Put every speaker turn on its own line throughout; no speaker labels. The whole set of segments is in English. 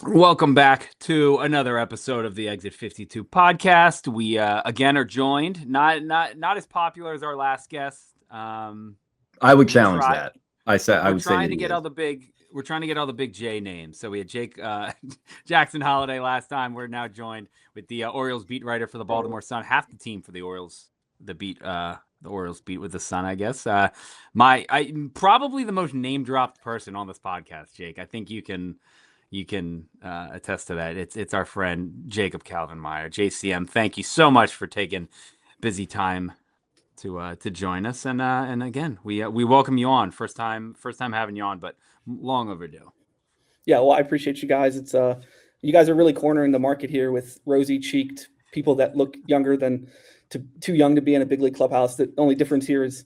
Welcome back to another episode of the Exit 52 podcast. We again are joined, not as popular as our last guest.
I would
We
challenge
try,
that. I
we're
would say
trying
that
to
he
get
is.
all the big, we're trying to get all the big J names. So we had Jake Jackson Holiday last time. We're now joined with the Orioles beat writer for the Baltimore Sun, half the team for the Orioles. The Orioles beat with the Sun, I guess. I probably the most name dropped person on this podcast, Jake. I think you can attest to that. It's our friend Jacob Calvin Meyer, JCM. Thank you so much for taking busy time to join us. And again, we welcome you on. First time having you on, but long overdue.
Yeah, well, I appreciate you guys. It's you guys are really cornering the market here with rosy-cheeked people that look younger than too young to be in a big league clubhouse. The only difference here is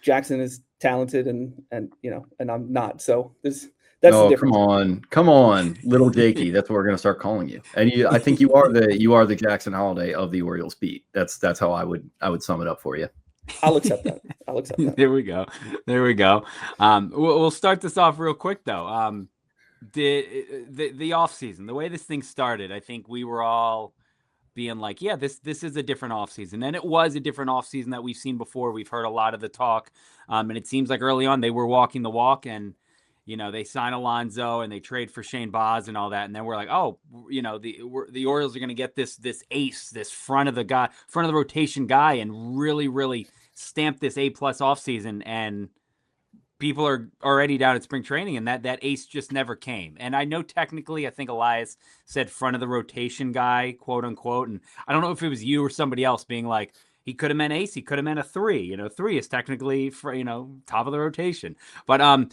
Jackson is talented and I'm not. So that's the
Oh,
difference.
come on, little Jakey. That's what we're gonna start calling you. And I think you are the Jackson Holiday of the Orioles beat. That's how I would sum it up for you.
I'll accept that.
There we go. We'll start this off real quick though. The off season, the way this thing started, I think we were all being like, yeah, this is a different offseason. And it was a different offseason that we've seen before. We've heard a lot of the talk. And it seems like early on they were walking the walk, and they sign Alonso and they trade for Shane Baz and all that. And then we're like, oh, the Orioles are going to get this ace, this front of the rotation guy, and really, really stamp this A+ offseason. And people are already down at spring training, and that ace just never came. And I know technically, I think Elias said front of the rotation guy, quote unquote. And I don't know if it was you or somebody else being like, he could have meant ace, he could have meant a 3. 3 is technically for top of the rotation. But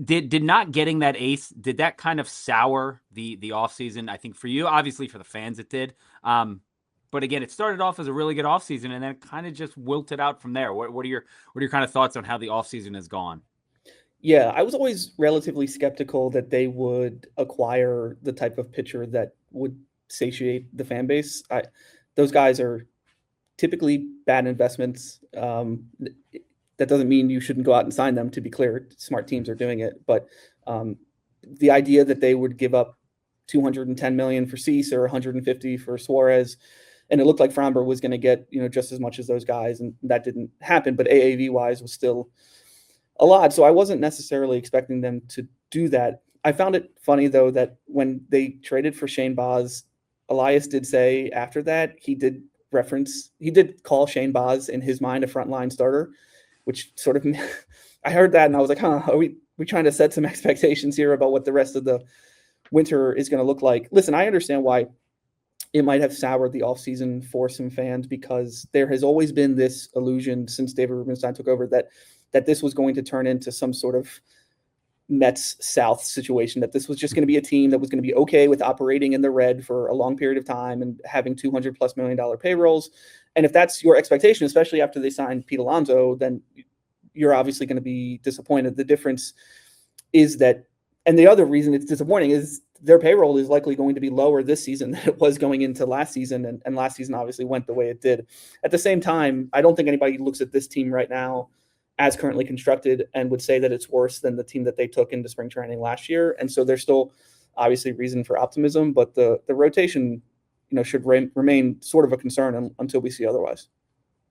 did not getting that ace, did that kind of sour the offseason? I think for you, obviously for the fans, it did. But again, it started off as a really good offseason, and then it kind of just wilted out from there. What are your kind of thoughts on how the offseason has gone?
Yeah, I was always relatively skeptical that they would acquire the type of pitcher that would satiate the fan base. Those guys are typically bad investments. That doesn't mean you shouldn't go out and sign them. To be clear, smart teams are doing it. But the idea that they would give up $210 million for Cease or $150 for Suarez, and it looked like Framber was going to get just as much as those guys, and that didn't happen. But AAV wise was still a lot, so I wasn't necessarily expecting them to do that. I found it funny though that when they traded for Shane Baz, Elias did say after that he did call Shane Baz in his mind a frontline starter, which sort of I heard that and I was like, huh, are we trying to set some expectations here about what the rest of the winter is going to look like? Listen, I understand why it might have soured the offseason for some fans, because there has always been this illusion since David Rubenstein took over that this was going to turn into some sort of Mets South situation, that this was just going to be a team that was going to be okay with operating in the red for a long period of time and having $200+ million payrolls. And if that's your expectation, especially after they signed Pete Alonso, then you're obviously going to be disappointed. The difference is that, and the other reason it's disappointing is their payroll is likely going to be lower this season than it was going into last season. And last season obviously went the way it did. At the same time, I don't think anybody looks at this team right now as currently constructed and would say that it's worse than the team that they took into spring training last year. And so there's still obviously reason for optimism, but the rotation, should remain sort of a concern until we see otherwise.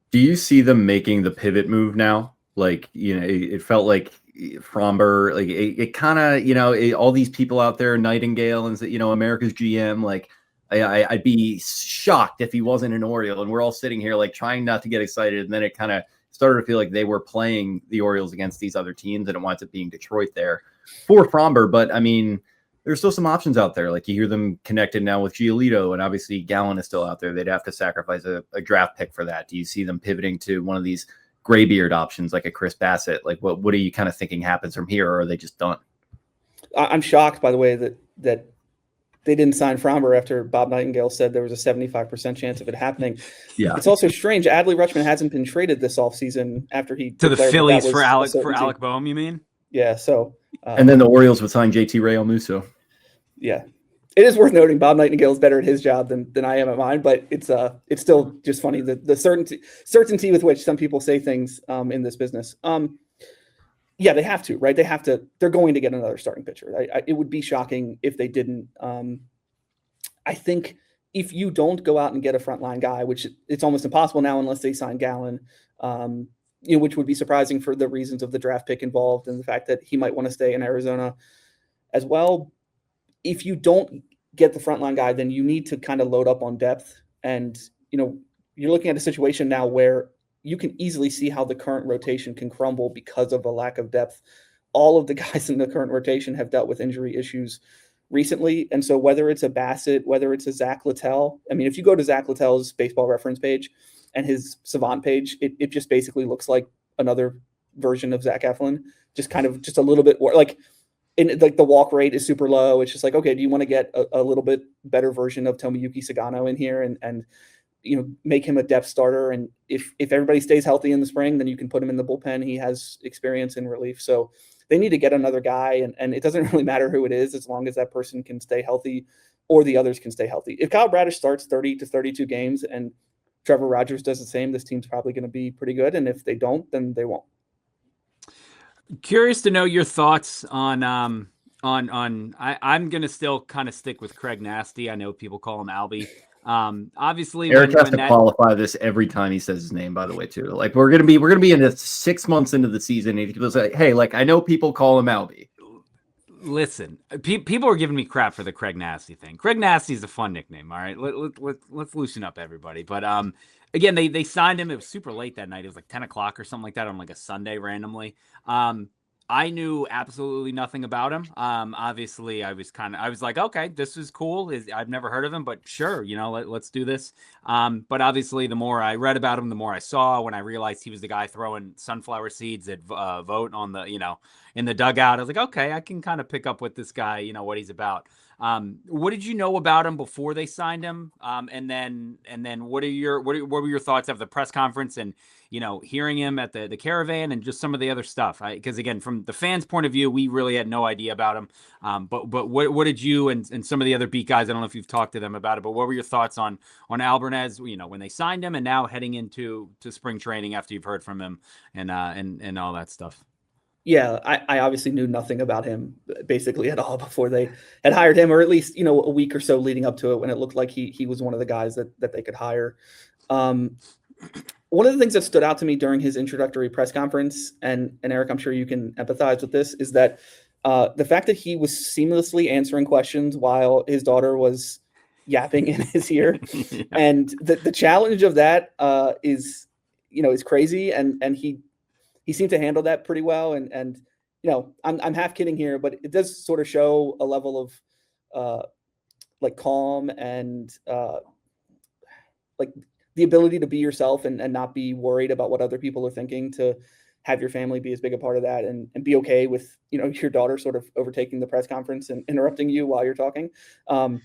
Do you see them making the pivot move now? Like, it felt like Framber, like it kind of, all these people out there, Nightingale and, America's GM, like I'd be shocked if he wasn't an Oriole, and we're all sitting here like trying not to get excited. And then it kind of started to feel like they were playing the Orioles against these other teams, and it winds up being Detroit there for Framber. But I mean, there's still some options out there. Like you hear them connected now with Giolito, and obviously Gallen is still out there. They'd have to sacrifice a draft pick for that. Do you see them pivoting to one of these graybeard options like a Chris Bassett? Like what are you kind of thinking happens from here, or are they just done?
I'm shocked, by the way, that they didn't sign Framber after Bob Nightingale said there was a 75% chance of it happening.
Yeah.
It's also strange. Adley Rutschman hasn't been traded this offseason after he
to the Phillies for Alec Boehm, you mean?
Yeah. So,
and then the Orioles would sign JT Realmuto.
Yeah. It is worth noting Bob Nightingale is better at his job than I am at mine, but it's still just funny the certainty with which some people say things in this business. Yeah, they have to, right? They have to. They're going to get another starting pitcher. It would be shocking if they didn't. I think if you don't go out and get a frontline guy, which it's almost impossible now unless they sign Gallen, which would be surprising for the reasons of the draft pick involved and the fact that he might want to stay in Arizona as well. If you don't get the frontline guy, then you need to kind of load up on depth. And, you're looking at a situation now where you can easily see how the current rotation can crumble because of a lack of depth. All of the guys in the current rotation have dealt with injury issues recently. And so whether it's a Bassett, whether it's a Zach Littell, I mean, if you go to Zach Littell's baseball reference page and his Savant page, it just basically looks like another version of Zack Eflin, just a little bit more like the walk rate is super low. It's just like, okay, do you want to get a little bit better version of Tomoyuki Sagano in here and make him a depth starter? And if everybody stays healthy in the spring, then you can put him in the bullpen. He has experience in relief. So they need to get another guy, and it doesn't really matter who it is as long as that person can stay healthy or the others can stay healthy. If Kyle Bradish starts 30 to 32 games and Trevor Rogers does the same, this team's probably going to be pretty good. And if they don't, then they won't.
Curious to know your thoughts on I'm going to still kind of stick with Craig Nasty. I know people call him Albie. Obviously
Eric has to qualify this every time he says his name, by the way, too. Like we're gonna be in 6 months into the season, and people say, hey, like I know people call him Albie.
Listen, people are giving me crap for the Craig Nasty thing. Craig Nasty is a fun nickname. All right, let's loosen up, everybody. But again, they signed him. It was super late that night. It was like 10 o'clock or something like that on like a Sunday randomly. I knew absolutely nothing about him. Obviously, I was like, okay, this is cool. I've never heard of him, but sure, let's do this. But obviously, the more I read about him, the more I saw. When I realized he was the guy throwing sunflower seeds at Vote on the, in the dugout, I was like, okay, I can kind of pick up what this guy, what he's about. What did you know about him before they signed him? And then what were your thoughts after the press conference and, hearing him at the Caravan and just some of the other stuff? Because again, from the fans' point of view, we really had no idea about him. But what did you and some of the other beat guys, I don't know if you've talked to them about it, but what were your thoughts on Albernaz, when they signed him and now heading into spring training after you've heard from him and all that stuff?
Yeah, I obviously knew nothing about him basically at all before they had hired him, or at least, a week or so leading up to it when it looked like he was one of the guys that they could hire. One of the things that stood out to me during his introductory press conference, and Eric, I'm sure you can empathize with this, is that the fact that he was seamlessly answering questions while his daughter was yapping in his ear. Yeah. And the challenge of that is crazy. And he seemed to handle that pretty well. And I'm half kidding here, but it does sort of show a level of like calm and like the ability to be yourself and not be worried about what other people are thinking, to have your family be as big a part of that and be okay with, your daughter sort of overtaking the press conference and interrupting you while you're talking. And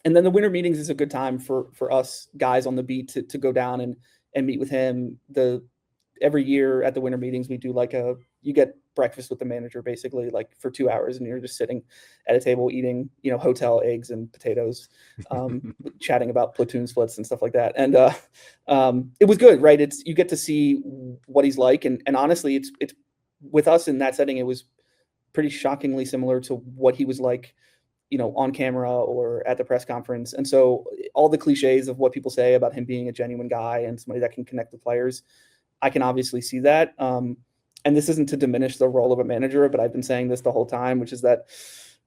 then the winter meetings is a good time for us guys on the beat to go down and meet with him. Every year at the winter meetings, we do you get breakfast with the manager basically like for 2 hours, and you're just sitting at a table eating, hotel eggs and potatoes, chatting about platoon splits and stuff like that. And it was good, right? You get to see what he's like. And honestly, it's with us in that setting, it was pretty shockingly similar to what he was like, on camera or at the press conference. And so all the cliches of what people say about him being a genuine guy and somebody that can connect with players, I can obviously see that. And this isn't to diminish the role of a manager, but I've been saying this the whole time, which is that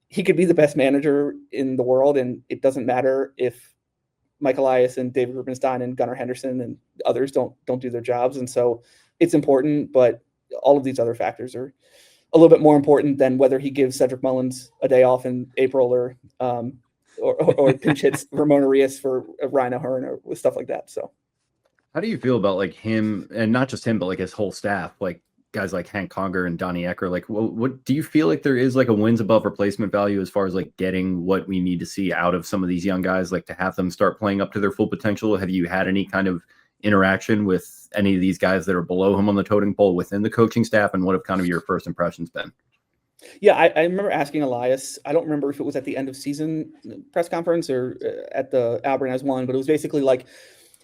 he could be the best manager in the world. And it doesn't matter if Mike Elias and David Rubenstein and Gunnar Henderson and others don't do their jobs. And so it's important, but all of these other factors are a little bit more important than whether he gives Cedric Mullins a day off in April or pinch hits Ramon Arias for Ryan O'Hearn or stuff like that. So
how do you feel about like him, and not just him, but like his whole staff, like guys like Hank Conger and Donnie Ecker? Like, what do you feel like there is like a wins above replacement value as far as like getting what we need to see out of some of these young guys, like to have them start playing up to their full potential? Have you had any kind of interaction with any of these guys that are below him on the totem pole within the coaching staff, and what have kind of your first impressions been?
Yeah, I remember asking Elias. I don't remember if it was at the end of season press conference or at the Albernaz one, but it was basically like,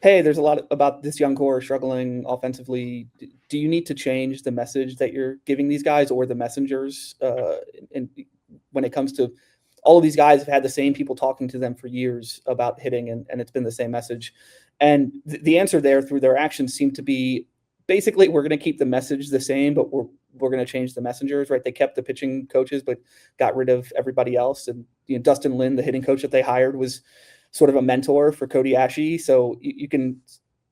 hey, there's a lot about this young core struggling offensively. Do you need to change the message that you're giving these guys or the messengers? And when it comes to all of these guys have had the same people talking to them for years about hitting, and it's been the same message. And the answer there through their actions seemed to be basically, we're going to keep the message the same, but we're going to change the messengers, right? They kept the pitching coaches, but got rid of everybody else. And Dustin Lin, the hitting coach that they hired, was sort of a mentor for Cody Ashe. So you can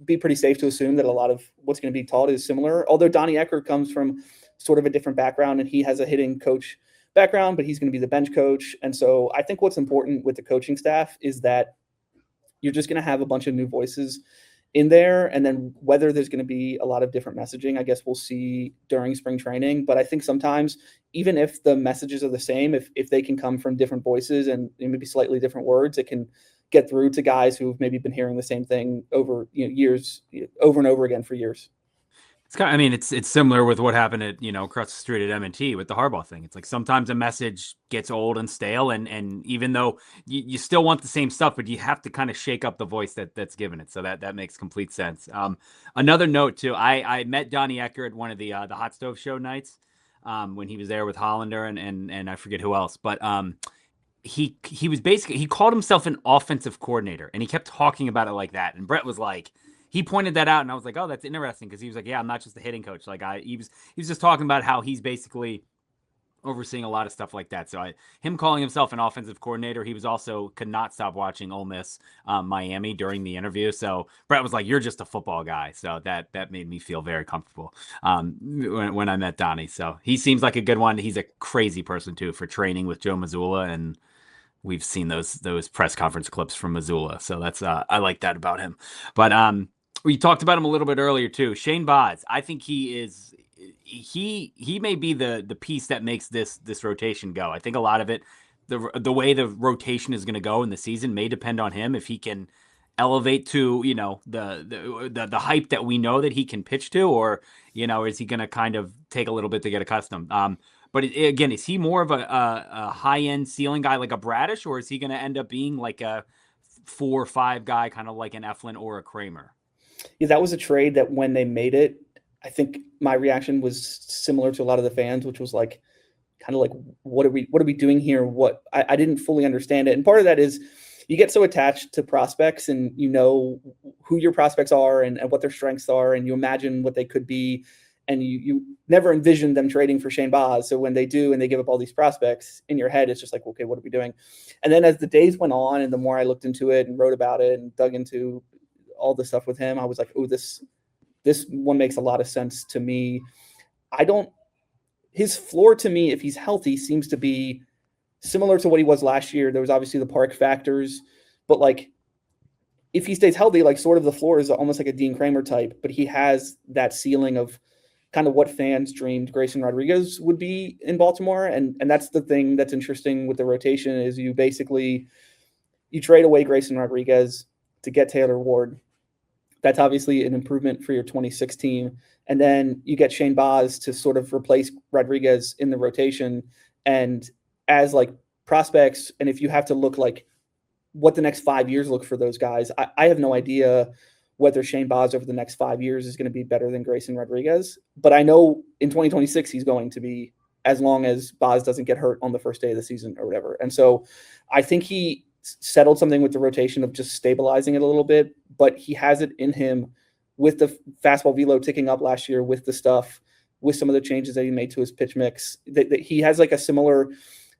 be pretty safe to assume that a lot of what's going to be taught is similar. Although Donnie Eckert comes from sort of a different background, and he has a hitting coach background, but he's going to be the bench coach. And so I think what's important with the coaching staff is that you're just going to have a bunch of new voices in there. And then whether there's going to be a lot of different messaging, I guess we'll see during spring training. But I think sometimes, even if the messages are the same, if they can come from different voices and maybe slightly different words, it can get through to guys who've maybe been hearing the same thing over years, over and over again for years.
It's kind of, I mean, it's similar with what happened at, across the street at M&T with the Harbaugh thing. It's like sometimes a message gets old and stale, and even though you still want the same stuff, but you have to kind of shake up the voice that's given it. So that makes complete sense. Another note too, I met Donnie Eckert at one of the Hot Stove Show nights when he was there with Hollander and I forget who else, but he was basically, he called himself an offensive coordinator, and he kept talking about it like that. And Brett was like, he pointed that out, and I was like, oh, that's interesting, because he was like, yeah, I'm not just a hitting coach. Like he was just talking about how he's basically overseeing a lot of stuff like that. So him calling himself an offensive coordinator, he was also could not stop watching Ole Miss Miami during the interview. So Brett was like, you're just a football guy. So that made me feel very comfortable when I met Donnie. So he seems like a good one. He's a crazy person too for training with Joe Mazzulla, and we've seen those press conference clips from Mazzulla. So that's I like that about him. But we talked about him a little bit earlier too. Shane Baz, I think he may be the piece that makes this rotation go. I think a lot of it, the way the rotation is going to go in the season may depend on him. If he can elevate to the hype that we know that he can pitch to, or is he going to kind of take a little bit to get accustomed? But again, is he more of a high end ceiling guy like a Bradish, or is he going to end up being like a 4 or 5 guy, kind of like an Eflin or a Kramer?
Yeah, that was a trade that when they made it, I think my reaction was similar to a lot of the fans, which was like, kind of like, what are we doing here? I didn't fully understand it. And part of that is you get so attached to prospects, and you know who your prospects are and what their strengths are, and you imagine what they could be. And you never envision them trading for Shane Baz. So when they do and they give up all these prospects, in your head, it's just like, okay, what are we doing? And then as the days went on and the more I looked into it and wrote about it and dug into all the stuff with him, I was like, oh, this one makes a lot of sense to me. His floor to me, if he's healthy, seems to be similar to what he was last year. There was obviously the park factors, but like, if he stays healthy, like sort of the floor is almost like a Dean Kramer type, but he has that ceiling of kind of what fans dreamed Grayson Rodriguez would be in Baltimore. And that's the thing that's interesting with the rotation is you trade away Grayson Rodriguez to get Taylor Ward. That's obviously an improvement for your 26 team. And then you get Shane Baz to sort of replace Rodriguez in the rotation. And as like prospects, and if you have to look like what the next 5 years look for those guys, I have no idea whether Shane Baz over the next 5 years is going to be better than Grayson Rodriguez. But I know in 2026, he's going to be, as long as Baz doesn't get hurt on the first day of the season or whatever. And so I think he settled something with the rotation of just stabilizing it a little bit, but he has it in him with the fastball velo ticking up last year, with the stuff, with some of the changes that he made to his pitch mix, that he has like a similar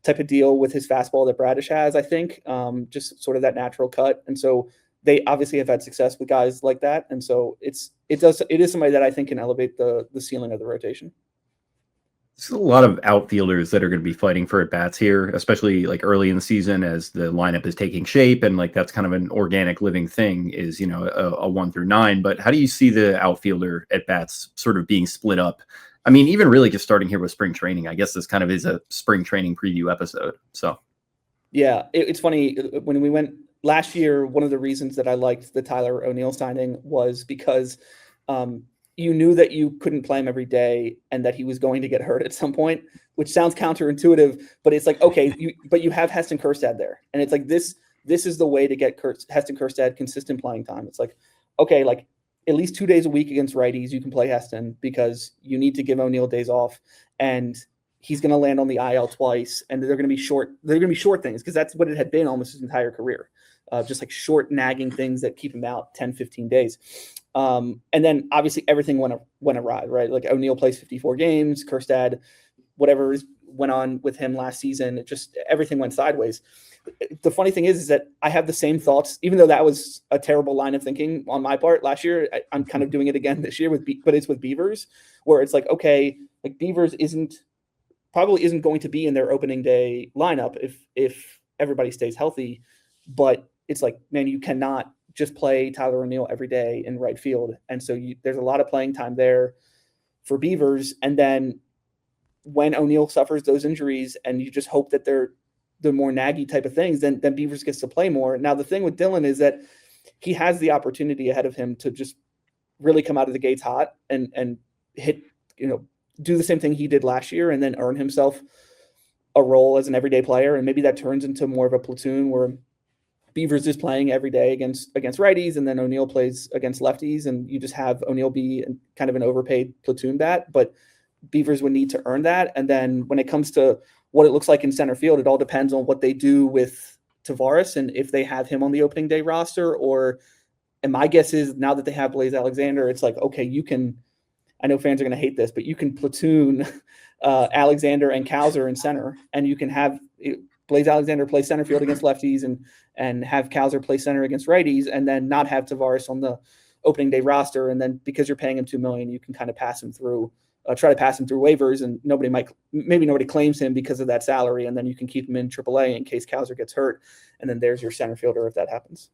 type of deal with his fastball that Bradish has, I think, just sort of that natural cut. And so they obviously have had success with guys like that. And so it is somebody that I think can elevate the ceiling of the rotation.
There's a lot of outfielders that are going to be fighting for at-bats here, especially like early in the season as the lineup is taking shape, and like that's kind of an organic living thing is, a 1 through 9. But how do you see the outfielder at-bats sort of being split up? I mean, even really just starting here with spring training, I guess this kind of is a spring training preview episode. So,
yeah, it's funny. When we went last year, one of the reasons that I liked the Tyler O'Neill signing was because you knew that you couldn't play him every day and that he was going to get hurt at some point, which sounds counterintuitive, but it's like, okay, but you have Heston Kjerstad there. And it's like, this is the way to get Heston Kjerstad consistent playing time. It's like, okay, like at least 2 days a week against righties, you can play Heston because you need to give O'Neill days off, and he's going to land on the IL twice, and they're going to be short. They're going to be short things because that's what it had been almost his entire career, just like short nagging things that keep him out 10, 15 days. And then obviously everything went awry, right? Like O'Neill plays 54 games, Kjerstad, whatever went on with him last season, it just everything went sideways. The funny thing is that I have the same thoughts, even though that was a terrible line of thinking on my part last year. I'm kind of doing it again this year but it's with Beavers, where it's like, okay, like Beavers probably isn't going to be in their opening day lineup if everybody stays healthy. But it's like, man, you cannot just play Tyler O'Neill every day in right field. And so there's a lot of playing time there for Beavers. And then when O'Neill suffers those injuries and you just hope that they're the more naggy type of things, then Beavers gets to play more. Now, the thing with Dylan is that he has the opportunity ahead of him to just really come out of the gates hot and hit, do the same thing he did last year and then earn himself a role as an everyday player. And maybe that turns into more of a platoon where Beavers is playing every day against righties, and then O'Neill plays against lefties, and you just have O'Neill be kind of an overpaid platoon bat. But Beavers would need to earn that. And then when it comes to what it looks like in center field, it all depends on what they do with Tavares and if they have him on the opening day roster. And my guess is now that they have Blaze Alexander, it's like, okay, you can, I know fans are going to hate this, but you can platoon Alexander and Cowser in center, and you can have Blaze Alexander play center field against lefties and have Cowser play center against righties, and then not have Tavares on the opening day roster. And then because you're paying him $2 million, you can kind of pass him through, try to pass him through waivers, and maybe nobody claims him because of that salary. And then you can keep him in AAA in case Cowser gets hurt. And then there's your center fielder if that happens.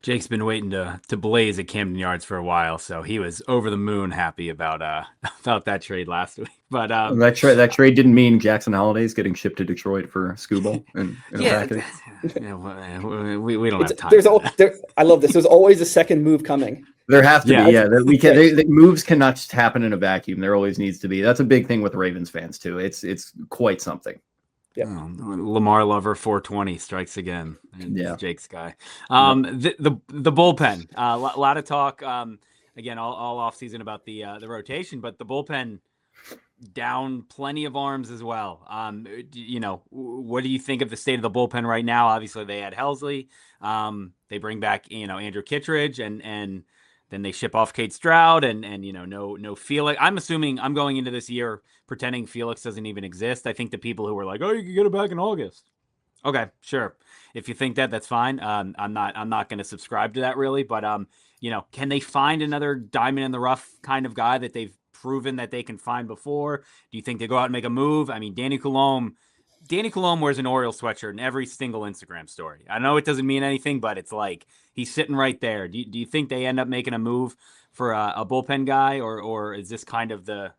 Jake's been waiting to blaze at Camden Yards for a while, so he was over the moon happy about that trade last week. But
that trade didn't mean Jackson Holiday's getting shipped to Detroit for Scooble in a package.
We don't have time.
I love this. There's always a second move coming.
There has to be. Yeah, the moves cannot just happen in a vacuum. There always needs to be. That's a big thing with Ravens fans too. It's quite something.
Yep.
Oh, Lamar Lover 420 strikes again.
Yeah,
Jake's guy. The bullpen. A lot of talk. Again, all off season about the rotation, but the bullpen down plenty of arms as well. What do you think of the state of the bullpen right now? Obviously, they had Helsley. They bring back Andrew Kittredge, and then they ship off Kate Stroud, and no Felix. I'm assuming I'm going into this year pretending Felix doesn't even exist. I think the people who were like, "Oh, you can get it back in August." Okay, sure. If you think that, that's fine. I'm not going to subscribe to that really, but can they find another diamond in the rough kind of guy that they've proven that they can find before? Do you think they go out and make a move? I mean, Danny Coulombe wears an Orioles sweatshirt in every single Instagram story. I know it doesn't mean anything, but it's like he's sitting right there. Do you think they end up making a move for a bullpen guy, or is this kind of are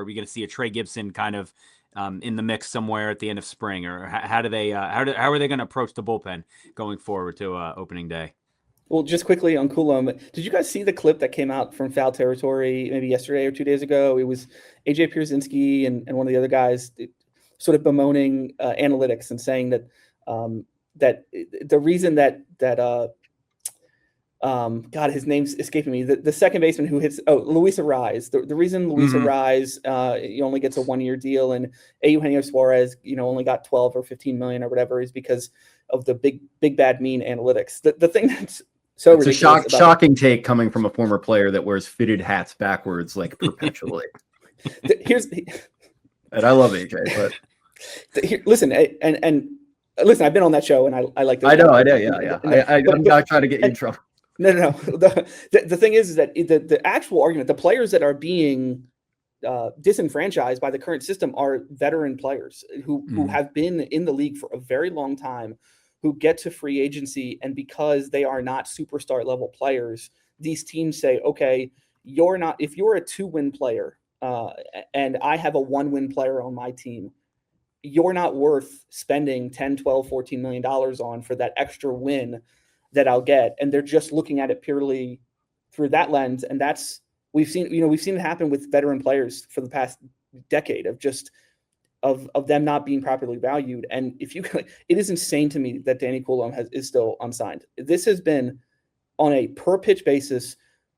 we going to see a Trey Gibson kind of in the mix somewhere at the end of spring, or how are they going to approach the bullpen going forward to opening day?
Well, just quickly on Coulombe, did you guys see the clip that came out from Foul Territory maybe yesterday or 2 days ago? It was AJ Pierzynski and one of the other guys sort of bemoaning analytics and saying that that the reason that God, his name's escaping me. The second baseman who hits Luis Arraez. The reason Luis Arraez he only gets a 1-year deal, and Eugenio Suarez only got 12 or 15 million or whatever, is because of the big bad mean analytics. The thing that's so
it's a shocking take coming from a former player that wears fitted hats backwards like perpetually. And I love AJ, but
listen, and listen, I've been on that show, and I like this.
I know, yeah. I'm not trying to get you in trouble.
No. The thing is that the actual argument, the players that are being disenfranchised by the current system are veteran players who have been in the league for a very long time, who get to free agency, and because they are not superstar level players, these teams say, okay, if you're a 2-win player and I have a 1-win player on my team, you're not worth spending 10, 12, 14 million dollars on for that extra win that I'll get. And they're just looking at it purely through that lens. And we've seen it happen with veteran players for the past decade of them not being properly valued. And it is insane to me that Danny Coulombe is still unsigned. This has been on a per pitch basis,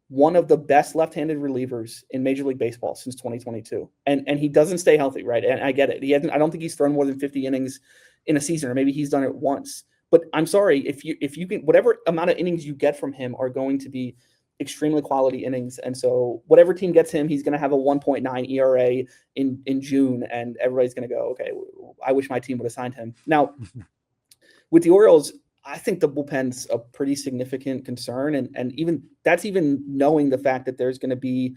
one of the best left-handed relievers in Major League Baseball since 2022. And he doesn't stay healthy, right? And I get it. I don't think he's thrown more than 50 innings in a season, or maybe he's done it once. But I'm sorry, if you can, whatever amount of innings you get from him are going to be extremely quality innings. And so whatever team gets him, he's going to have a 1.9 ERA in June, and everybody's going to go, okay, I wish my team would have signed him. Now, with the Orioles, I think the bullpen's a pretty significant concern. And even knowing the fact that there's going to be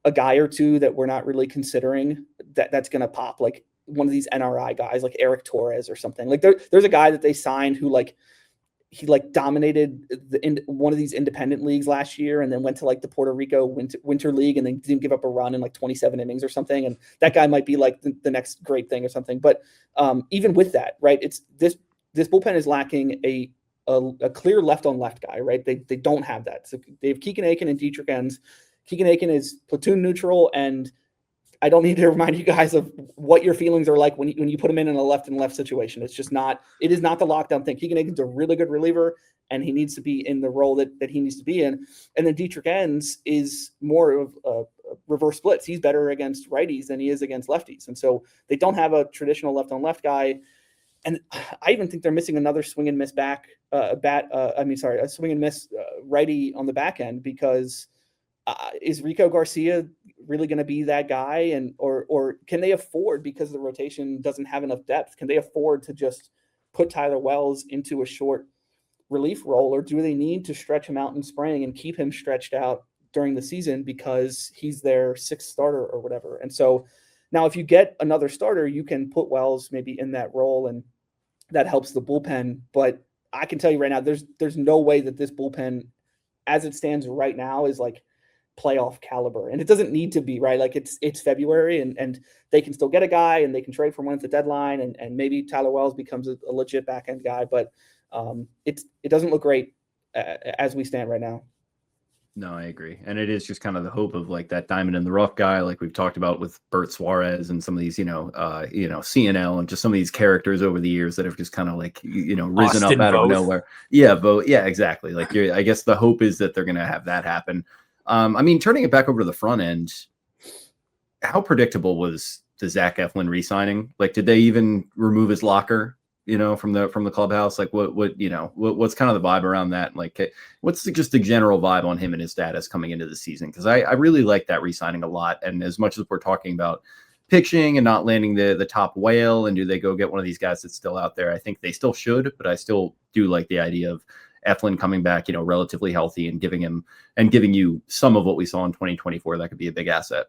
a guy or two that we're not really considering that's going to pop, like one of these NRI guys, like Eric Torres or something. Like there's a guy that they signed who he dominated one of these independent leagues last year, and then went to like the Puerto Rico winter league, and then didn't give up a run in like 27 innings or something. And that guy might be like the next great thing or something. But even with that, right, it's this bullpen is lacking a clear left on left guy, right? They don't have that. So they have Keegan Aiken and Dietrich Enns. Keegan Aiken is platoon neutral, and I don't need to remind you guys of what your feelings are like when you put him in a left and left situation. It is not the lockdown thing. Keegan Aiken's a really good reliever, and he needs to be in the role that he needs to be in. And then Dietrich Enns is more of a reverse splits. He's better against righties than he is against lefties. And so they don't have a traditional left on left guy. And I even think they're missing another swing and miss a swing and miss righty on the back end, because is Rico Garcia really going to be that guy? And or can they afford, because the rotation doesn't have enough depth, can they afford to just put Tyler Wells into a short relief role, or do they need to stretch him out in spring and keep him stretched out during the season because he's their sixth starter or whatever? And so now if you get another starter, you can put Wells maybe in that role, and that helps the bullpen. But I can tell you right now, there's no way that this bullpen, as it stands right now, is like playoff caliber. And it doesn't need to be, right? Like it's February, and they can still get a guy, and they can trade for one at the deadline, and maybe Tyler Wells becomes a legit back end guy. But it doesn't look great as we stand right now.
No, I agree. And it is just kind of the hope of like that diamond in the rough guy, like we've talked about with Bert Suarez and some of these, CNL and just some of these characters over the years that have just kind of like, risen
Austin
up out
Voth.
of nowhere. Yeah, Voth. Yeah, exactly. Like I guess the hope is that they're going to have that happen. Turning it back over to the front end, how predictable was the Zack Eflin re-signing? Like, did they even remove his locker, from the clubhouse? Like what's kind of the vibe around that? Like, what's just the general vibe on him and his status coming into the season? Because I really like that re-signing a lot. And as much as we're talking about pitching and not landing the top whale, and do they go get one of these guys that's still out there? I think they still should, but I still do like the idea of Eflin coming back, relatively healthy, and giving you some of what we saw in 2024. That could be a big asset.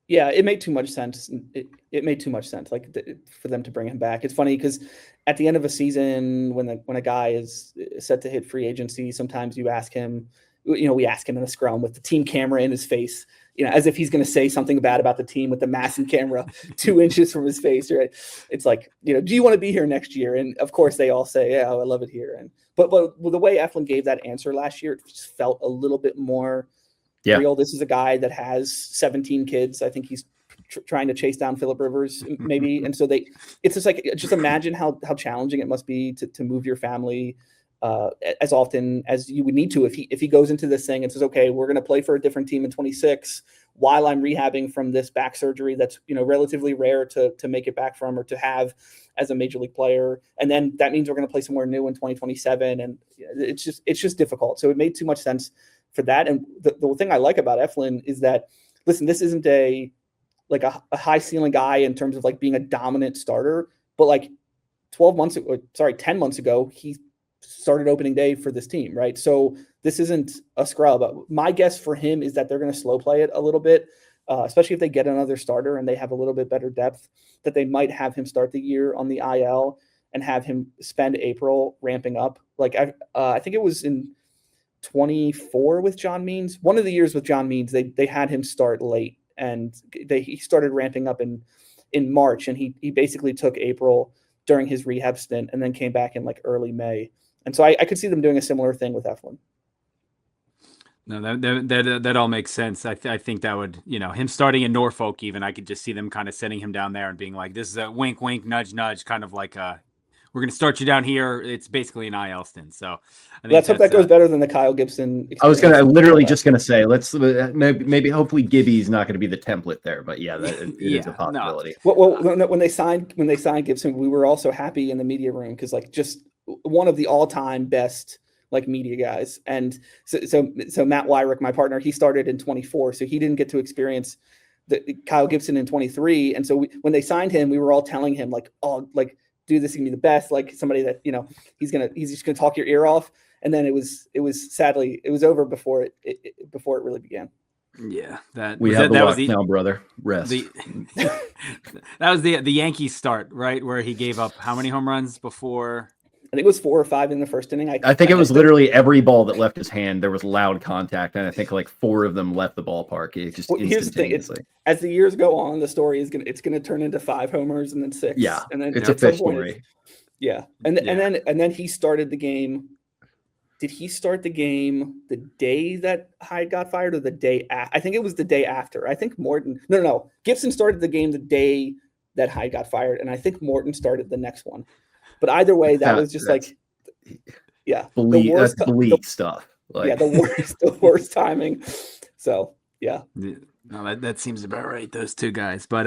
Yeah, it made too much sense. It made too much sense, for them to bring him back. It's funny because at the end of a season, when a guy is set to hit free agency, sometimes you ask him, we ask him in a scrum with the team camera in his face, as if he's going to say something bad about the team with the massive camera 2 inches from his face, right? It's like, do you want to be here next year? And of course they all say, yeah, I love it here. But the way Eflin gave that answer last year, it just felt a little bit more real. This is a guy that has 17 kids. I think he's trying to chase down Phillip Rivers, maybe. And so it's just like, just imagine how challenging it must be to move your family as often as you would need to if he goes into this thing and says, okay, we're going to play for a different team in 26 while I'm rehabbing from this back surgery that's relatively rare to make it back from, or to have as a major league player. And then that means we're going to play somewhere new in 2027. And it's just difficult. So it made too much sense for that. And the thing I like about Eflin is that, listen, this isn't a high ceiling guy in terms of like being a dominant starter, but like 10 months ago, he started opening day for this team, right? So this isn't a scrub. My guess for him is that they're going to slow play it a little bit, especially if they get another starter and they have a little bit better depth, that they might have him start the year on the IL and have him spend April ramping up. Like I think it was in 24 with John Means. One of the years with John Means, they had him start late, and he started ramping up in March, and he basically took April during his rehab stint and then came back in like early May. And so I could see them doing a similar thing with Eflin.
No, that all makes sense. I think that would, him starting in Norfolk, even, I could just see them kind of sending him down there and being like, this is a wink, wink, nudge, nudge, kind of like we're going to start you down here. It's basically an IL stint. So I think
let's hope that goes better than the Kyle Gibson experience.
I was literally just going to say, let's maybe hopefully Gibby's not going to be the template there, but yeah, it is a possibility.
No. Well, when they signed Gibson, we were also happy in the media room because like just one of the all-time best like media guys. And so Matt Wyrick, my partner, he started in 24, so he didn't get to experience the Kyle Gibson in 23. And so when they signed him, we were all telling him like, oh, like, dude, this is gonna be the best. Like somebody that, you know, he's just gonna talk your ear off. And then it was sadly, it was over before it really began.
Yeah, that
was now, brother. Rest.
That was the Yankees start, right, where he gave up how many home runs before?
I think it was 4 or 5 in the first inning.
I think it was literally every ball that left his hand. There was loud contact, and I think like 4 of them left the ballpark. It just
here's the thing: as the years go on, the story is gonna turn into 5 homers and then 6.
Yeah,
and then
it's a fish story.
And then he started the game. Did he start the game the day that Hyde got fired or the day after? I think it was the day after. I think Morton. No. Gibson started the game the day that Hyde got fired, and I think Morton started the next one. But either way, that was just like, yeah,
bleak stuff. Like.
Yeah, the worst timing. So yeah.
No, that seems about right. Those two guys, but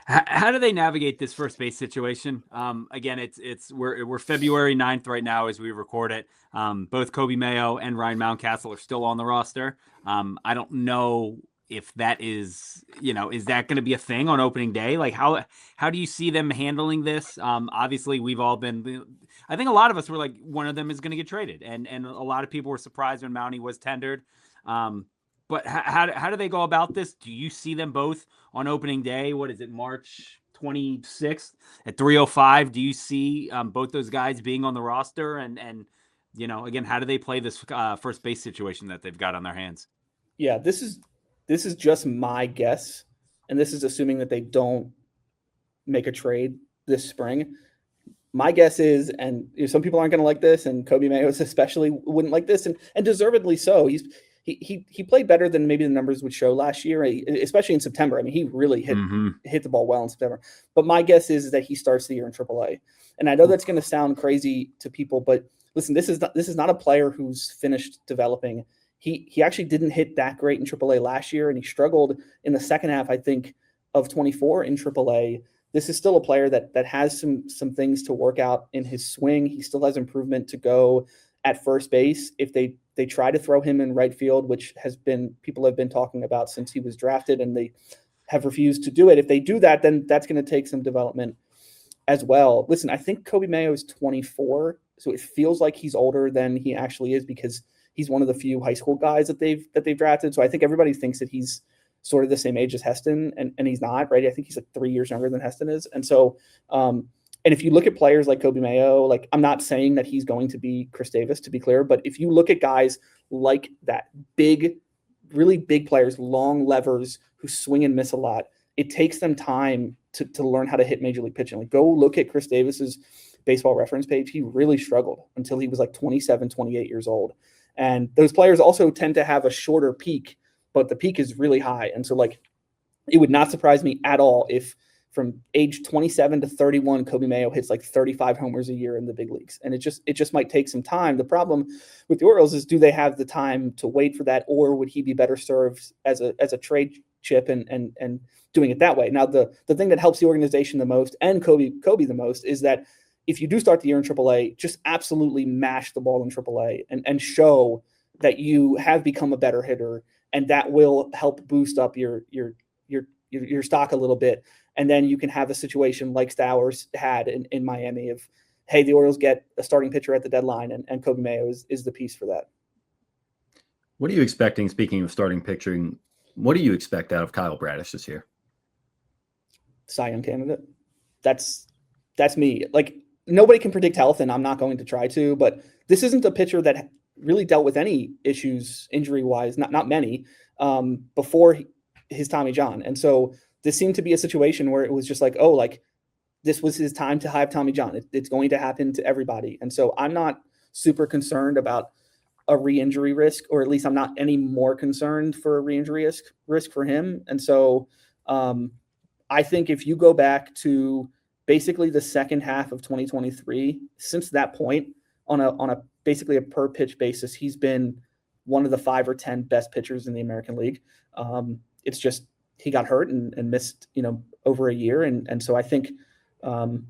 how do they navigate this first base situation? Again, we're February 9th right now as we record it. Both Kobe Mayo and Ryan Mountcastle are still on the roster. I don't know if that is that going to be a thing on opening day? Like how do you see them handling this? Obviously we've all been, I think a lot of us were like, one of them is going to get traded. And a lot of people were surprised when Mountie was tendered. But how do they go about this? Do you see them both on opening day? What is it? March 26th at 3:05. Do you see both those guys being on the roster? And again, how do they play this first base situation that they've got on their hands?
Yeah, this is just my guess, and this is assuming that they don't make a trade this spring. My guess is, and some people aren't going to like this, and Kobe Mayo especially wouldn't like this, and deservedly so. He played better than maybe the numbers would show last year, especially in September. I mean, he really hit the ball well in September. But my guess is that he starts the year in AAA, and I know that's going to sound crazy to people, but listen, this is not a player who's finished developing. He actually didn't hit that great in AAA last year, and he struggled in the second half, I think, of 24 in AAA. This is still a player that has some things to work out in his swing. He still has improvement to go at first base. If they try to throw him in right field, which people have been talking about since he was drafted, and they have refused to do it. If they do that, then that's going to take some development as well. Listen, I think Kobe Mayo is 24, so it feels like he's older than he actually is because he's one of the few high school guys that they've drafted. So I think everybody thinks that he's sort of the same age as Heston, and he's not, right? I think he's like 3 years younger than Heston is. And so, and if you look at players like Kobe Mayo, like I'm not saying that he's going to be Chris Davis, to be clear, but if you look at guys like that, really big players, long levers who swing and miss a lot, it takes them time to learn how to hit major league pitching. Like go look at Chris Davis's baseball reference page. He really struggled until he was like 27, 28 years old. And those players also tend to have a shorter peak, but the peak is really high. And so like, it would not surprise me at all if from age 27 to 31, Kobe Mayo hits like 35 homers a year in the big leagues. And it just might take some time. The problem with the Orioles is, do they have the time to wait for that? Or would he be better served as a trade chip and doing it that way? Now, the thing that helps the organization the most and Kobe the most is that if you do start the year in AAA, just absolutely mash the ball in AAA and show that you have become a better hitter, and that will help boost up your stock a little bit. And then you can have a situation like Stowers had in Miami of, hey, the Orioles get a starting pitcher at the deadline, and Kobe Mayo is the piece for that.
What are you expecting, speaking of starting pitching, what do you expect out of Kyle Bradish this year?
Cy Young candidate. That's me. Like, nobody can predict health, and I'm not going to try to, but this isn't a pitcher that really dealt with any issues injury-wise, not many, before his Tommy John. And so this seemed to be a situation where it was just like, oh, like this was his time to have Tommy John. It's going to happen to everybody. And so I'm not super concerned about a re-injury risk, or at least I'm not any more concerned for a re-injury risk for him. And so I think if you go back to basically the second half of 2023. Since that point, on a basically a per pitch basis, he's been one of the 5 or 10 best pitchers in the American League. It's just he got hurt and missed, over a year. And so I think I'm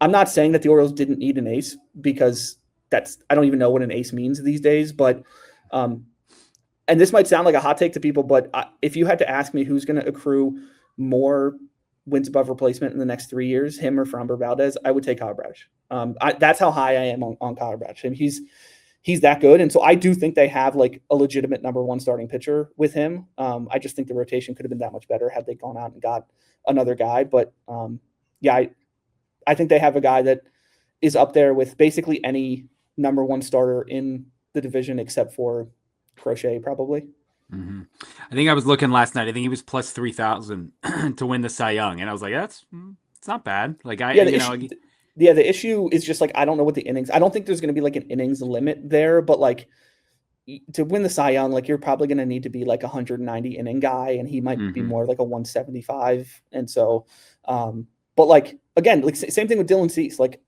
not saying that the Orioles didn't need an ace, because I don't even know what an ace means these days. But and this might sound like a hot take to people, but if you had to ask me who's going to accrue more wins above replacement in the next 3 years, him or Framber Valdez, I would take Kyle Bradish. That's how high I am on Kyle Bradish. And he's that good. And so I do think they have like a legitimate number 1 starting pitcher with him. I just think the rotation could have been that much better had they gone out and got another guy. But I think they have a guy that is up there with basically any number 1 starter in the division except for Crochet, probably.
Mm-hmm. I think I was looking last night. I think he was plus 3,000 to win the Cy Young, and I was like, it's not bad. Like
the issue is just like I don't know what the innings. I don't think there's going to be like an innings limit there, but like to win the Cy Young, like you're probably going to need to be like a 190 inning guy, and he might be more like a 175. And so, but like again, like same thing with Dylan Cease. Like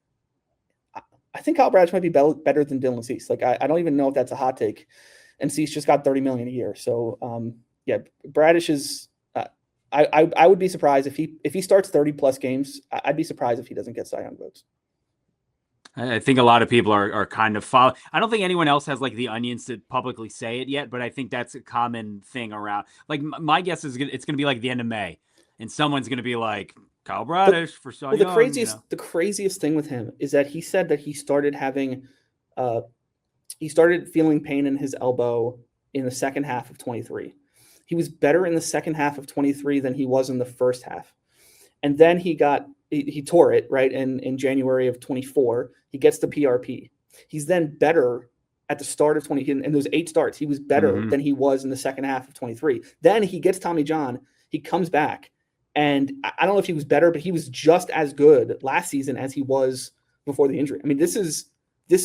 I think Kyle Bradish might be better than Dylan Cease. Like I don't even know if that's a hot take. And Cease just got $30 million a year. So Bradish is. I would be surprised if he starts 30 plus games. I'd be surprised if he doesn't get Cy Young votes.
I think a lot of people are kind of follow. I don't think anyone else has like the onions to publicly say it yet, but I think that's a common thing around. Like my guess is it's going to be like the end of May, and someone's going to be like Kyle Bradish for Cy Young.
The craziest thing with him is that he said that he started having. He started feeling pain in his elbow in the second half of 23. He was better in the second half of 23 than he was in the first half. And then he tore it, right? In January of 24, he gets the PRP. He's then better at the start of 20. In those 8 starts, he was better than he was in the second half of 23. Then he gets Tommy John. He comes back. And I don't know if he was better, but he was just as good last season as he was before the injury. I mean, this is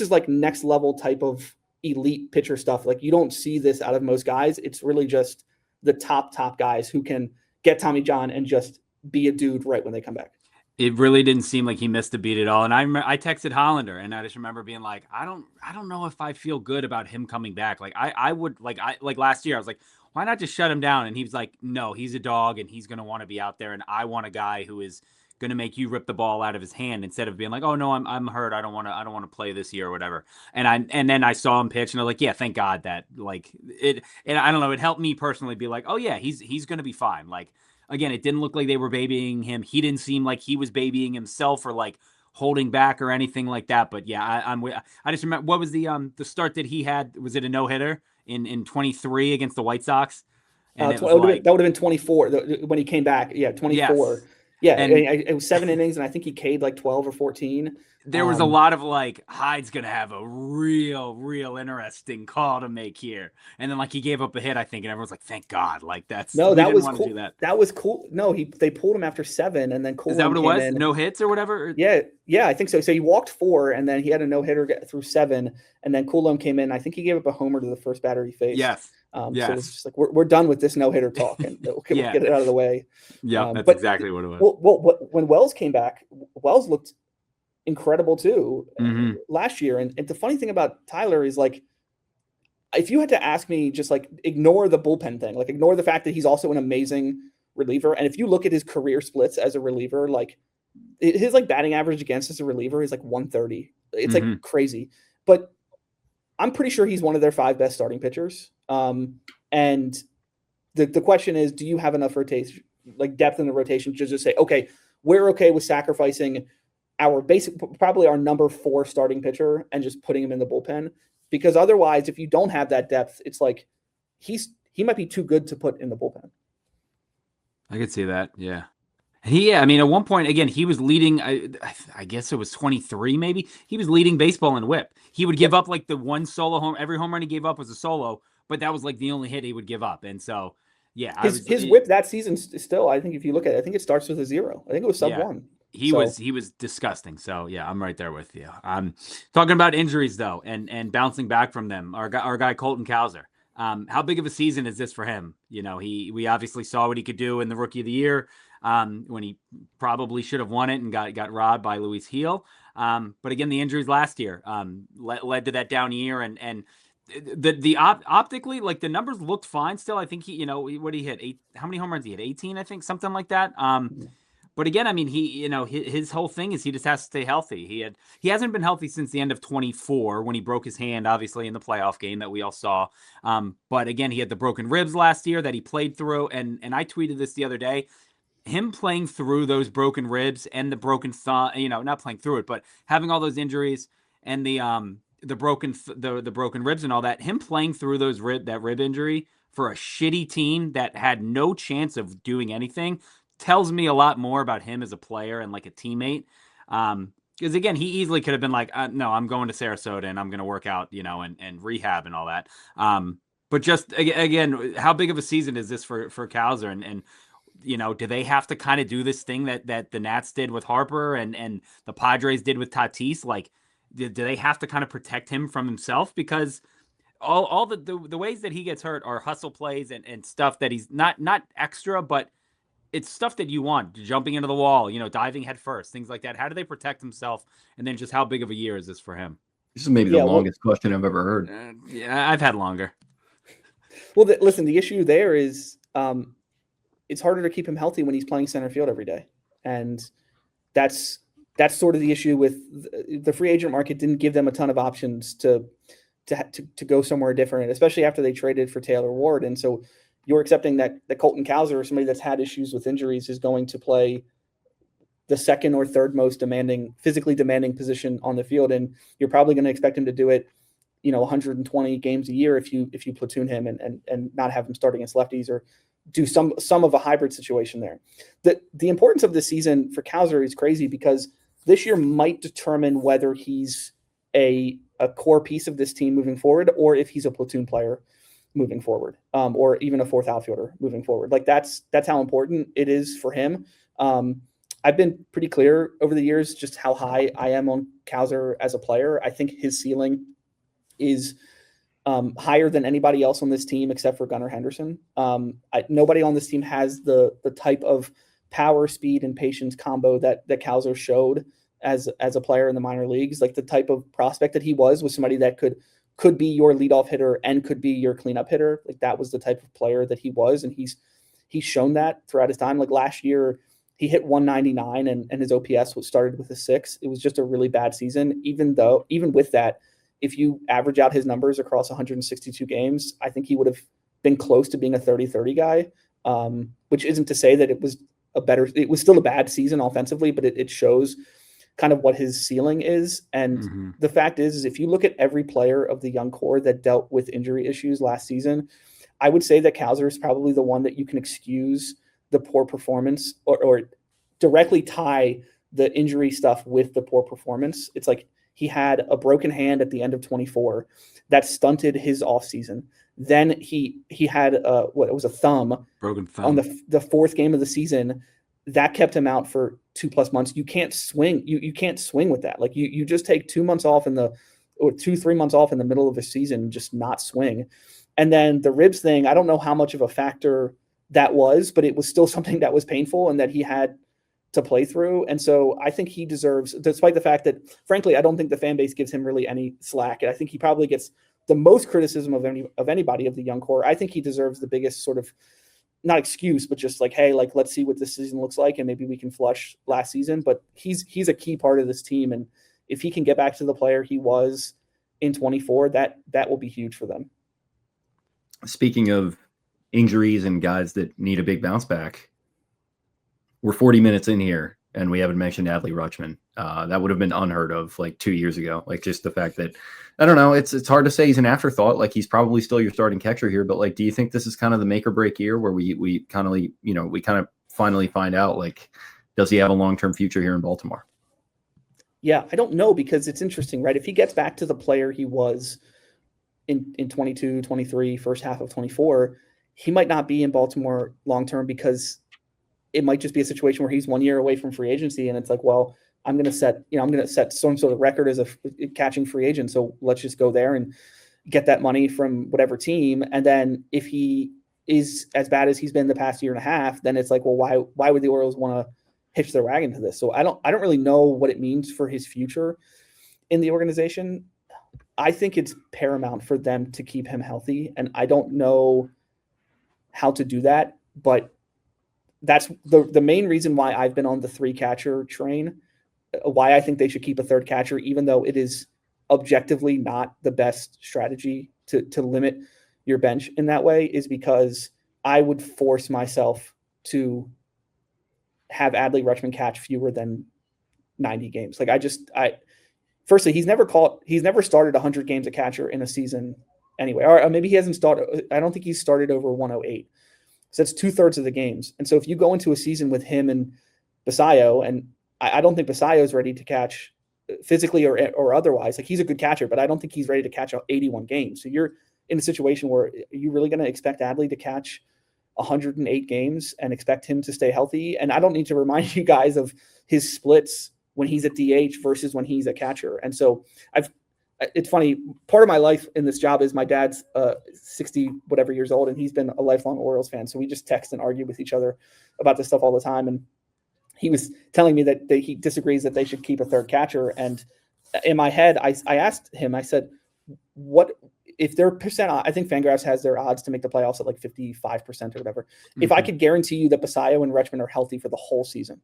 like next level type of elite pitcher stuff. Like you don't see this out of most guys. It's really just the top guys who can get Tommy John and just be a dude right when they come back.
It really didn't seem like he missed a beat at all. And I texted Hollander, and I just remember being like, I don't know if I feel good about him coming back. Like I would like last year, I was like, why not just shut him down? And he was like, no, he's a dog and he's going to want to be out there. And I want a guy who is going to make you rip the ball out of his hand instead of being like, oh no, I'm hurt. I don't want to play this year or whatever. And then I saw him pitch and I'm like, yeah, thank God that like it. And I don't know, it helped me personally be like, oh yeah, he's going to be fine. Like, again, it didn't look like they were babying him. He didn't seem like he was babying himself or like holding back or anything like that. But yeah, I just remember, what was the start that he had? Was it a no-hitter in 23 against the White Sox? And
that would have been 24 when he came back. Yeah, 24. Yes. Yeah, and it was 7 innings, and I think he K'd like 12 or 14.
There was a lot of like, Hyde's going to have a real interesting call to make here. And then like he gave up a hit, I think, and everyone's like, thank God. Like that was
cool.
That
was cool. No, they pulled him after 7, and then Coolum.
Is that what it was? No hits or whatever?
Yeah, I think so. So he walked 4, and then he had a no-hitter through 7, and then Coolum came in. I think he gave up a homer to the first batter he faced.
Yes.
Yes. So it's just like we're done with this no-hitter talk, and we'll get it out of the way.
Yeah, that's exactly what it was.
Well, when Wells came back, Wells looked incredible too last year. And the funny thing about Tyler is like, if you had to ask me, just like ignore the bullpen thing, like ignore the fact that he's also an amazing reliever. And if you look at his career splits as a reliever, like his like batting average against as a reliever is like 130. It's like crazy, but I'm pretty sure he's one of their 5 best starting pitchers. And the question is, do you have enough rotation, like depth in the rotation to just say, okay, we're okay with sacrificing probably our number 4 starting pitcher and just putting him in the bullpen? Because otherwise, if you don't have that depth, it's like he might be too good to put in the bullpen.
I could see that. Yeah. I mean, at one point, again, he was leading, I guess it was 23, maybe. He was leading baseball in whip. He would give up like the one solo home. Every home run he gave up was a solo, but that was like the only hit he would give up. And so, yeah.
His whip that season still, I think if you look at it, I think it starts with a 0. I think it was sub 1.
He was disgusting. So yeah, I'm right there with you. Talking about injuries though, and bouncing back from them. Our guy Colton Cowser. How big of a season is this for him? You know, we obviously saw what he could do in the Rookie of the Year. when he probably should have won it and got robbed by Luis Gil. But again, the injuries last year led to that down year, and optically, like, the numbers looked fine still. I think he hit how many home runs he hit? 18, I think, something like that. But again, I mean, his whole thing is he just has to stay healthy. He hasn't been healthy since the end of 24 when he broke his hand, obviously, in the playoff game that we all saw. But again, he had the broken ribs last year that he played through. And I tweeted this the other day. Him playing through those broken ribs and the broken thumb, not playing through it, but having all those injuries and the broken ribs and all that, him playing through that rib injury for a shitty team that had no chance of doing anything tells me a lot more about him as a player and like a teammate. Because again, he easily could have been like, no, I'm going to Sarasota and I'm going to work out, and rehab and all that. But just again, how big of a season is this for Cowser? And do they have to kind of do this thing that the Nats did with Harper and the Padres did with Tatis? Like, do they have to kind of protect him from himself? Because all the ways that he gets hurt are hustle plays and stuff that he's not extra, but it's stuff that you want, jumping into the wall, diving head first, things like that. How do they protect himself? And then just how big of a year is this for him?
This is maybe the longest question I've ever heard.
Yeah, I've had longer.
Well, listen, the issue there is it's harder to keep him healthy when he's playing center field every day. And that's sort of the issue with the free agent market. Didn't give them a ton of options to go somewhere different, especially after they traded for Taylor Ward. And so you're accepting that Colton Cowser, somebody that's had issues with injuries, is going to play the second or third most physically demanding position on the field. And you're probably going to expect him to do it, 120 games a year if you platoon him and not have him start against lefties or do some of a hybrid situation there. The importance of this season for Cowser is crazy because this year might determine whether he's a core piece of this team moving forward or if he's a platoon player moving forward, or even a fourth outfielder moving forward. Like that's how important it is for him. I've been pretty clear over the years just how high I am on Cowser as a player. I think his ceiling is higher than anybody else on this team except for Gunnar Henderson. Nobody on this team has the type of power, speed, and patience combo that Cowser showed as a player in the minor leagues. Like the type of prospect that he was somebody that could be your leadoff hitter and could be your cleanup hitter. Like that was the type of player that he was. And he's shown that throughout his time. Like last year he hit 199 and his OPS was started with a 6. It was just a really bad season. Even with that, if you average out his numbers across 162 games, I think he would have been close to being a 30-30 guy. Which isn't to say that it was still a bad season offensively, but it shows kind of what his ceiling is. And the fact is if you look at every player of the young core that dealt with injury issues last season, I would say that Cowser is probably the one that you can excuse the poor performance or directly tie the injury stuff with the poor performance. It's like he had a broken hand at the end of 24 that stunted his offseason. Then he had it was a broken thumb on the fourth game of the season. That kept him out for 2+ months. You can't swing. You can't swing with that. Like you just take 2 months off 2-3 months off in the middle of a season, and just not swing. And then the ribs thing, I don't know how much of a factor that was, but it was still something that was painful and that he had to play through. And so I think he deserves, despite the fact that, frankly, I don't think the fan base gives him really any slack. And I think he probably gets the most criticism of anybody of the young core. I think he deserves the biggest sort of, not excuse, but just like, hey, like, let's see what this season looks like. And maybe we can flush last season, but he's a key part of this team. And if he can get back to the player he was in 24, that will be huge for them.
Speaking of injuries and guys that need a big bounce back, we're 40 minutes in here and we haven't mentioned Adley Rutschman. That would have been unheard of like 2 years ago. Like just the fact that, I don't know, it's hard to say he's an afterthought. Like he's probably still your starting catcher here, but like, do you think this is kind of the make or break year where we kind of finally find out, like, does he have a long-term future here in Baltimore?
Yeah, I don't know, because it's interesting, right? If he gets back to the player he was in 22, 23, first half of 24, he might not be in Baltimore long-term, because it might just be a situation where he's 1 year away from free agency. And it's like, well, I'm going to set some sort of record as a catching free agent. So let's just go there and get that money from whatever team. And then if he is as bad as he's been the past year and a half, then it's like, well, why would the Orioles want to hitch their wagon to this? So I don't really know what it means for his future in the organization. I think it's paramount for them to keep him healthy, and I don't know how to do that, but that's the main reason why I've been on the 3 catcher train, why I think they should keep a third catcher, even though it is objectively not the best strategy to limit your bench in that way, is because I would force myself to have Adley Rutschman catch fewer than 90 games. Like firstly, he's never started 100 games at catcher in a season anyway, or maybe he hasn't started. I don't think he's started over 108. So that's 2/3 of the games. And so if you go into a season with him and Basayo, and I don't think Basayo is ready to catch physically or otherwise, like he's a good catcher, but I don't think he's ready to catch 81 games. So you're in a situation where you're really going to expect Adley to catch 108 games and expect him to stay healthy. And I don't need to remind you guys of his splits when he's at DH versus when he's a catcher. And so it's funny, part of my life in this job is my dad's 60 whatever years old, and he's been a lifelong Orioles fan. So we just text and argue with each other about this stuff all the time. And he was telling me that he disagrees that they should keep a third catcher. And in my head, I asked him, I said, what if their percent, I think Fangraphs has their odds to make the playoffs at like 55% or whatever. Mm-hmm. If I could guarantee you that Basayo and Rutschman are healthy for the whole season,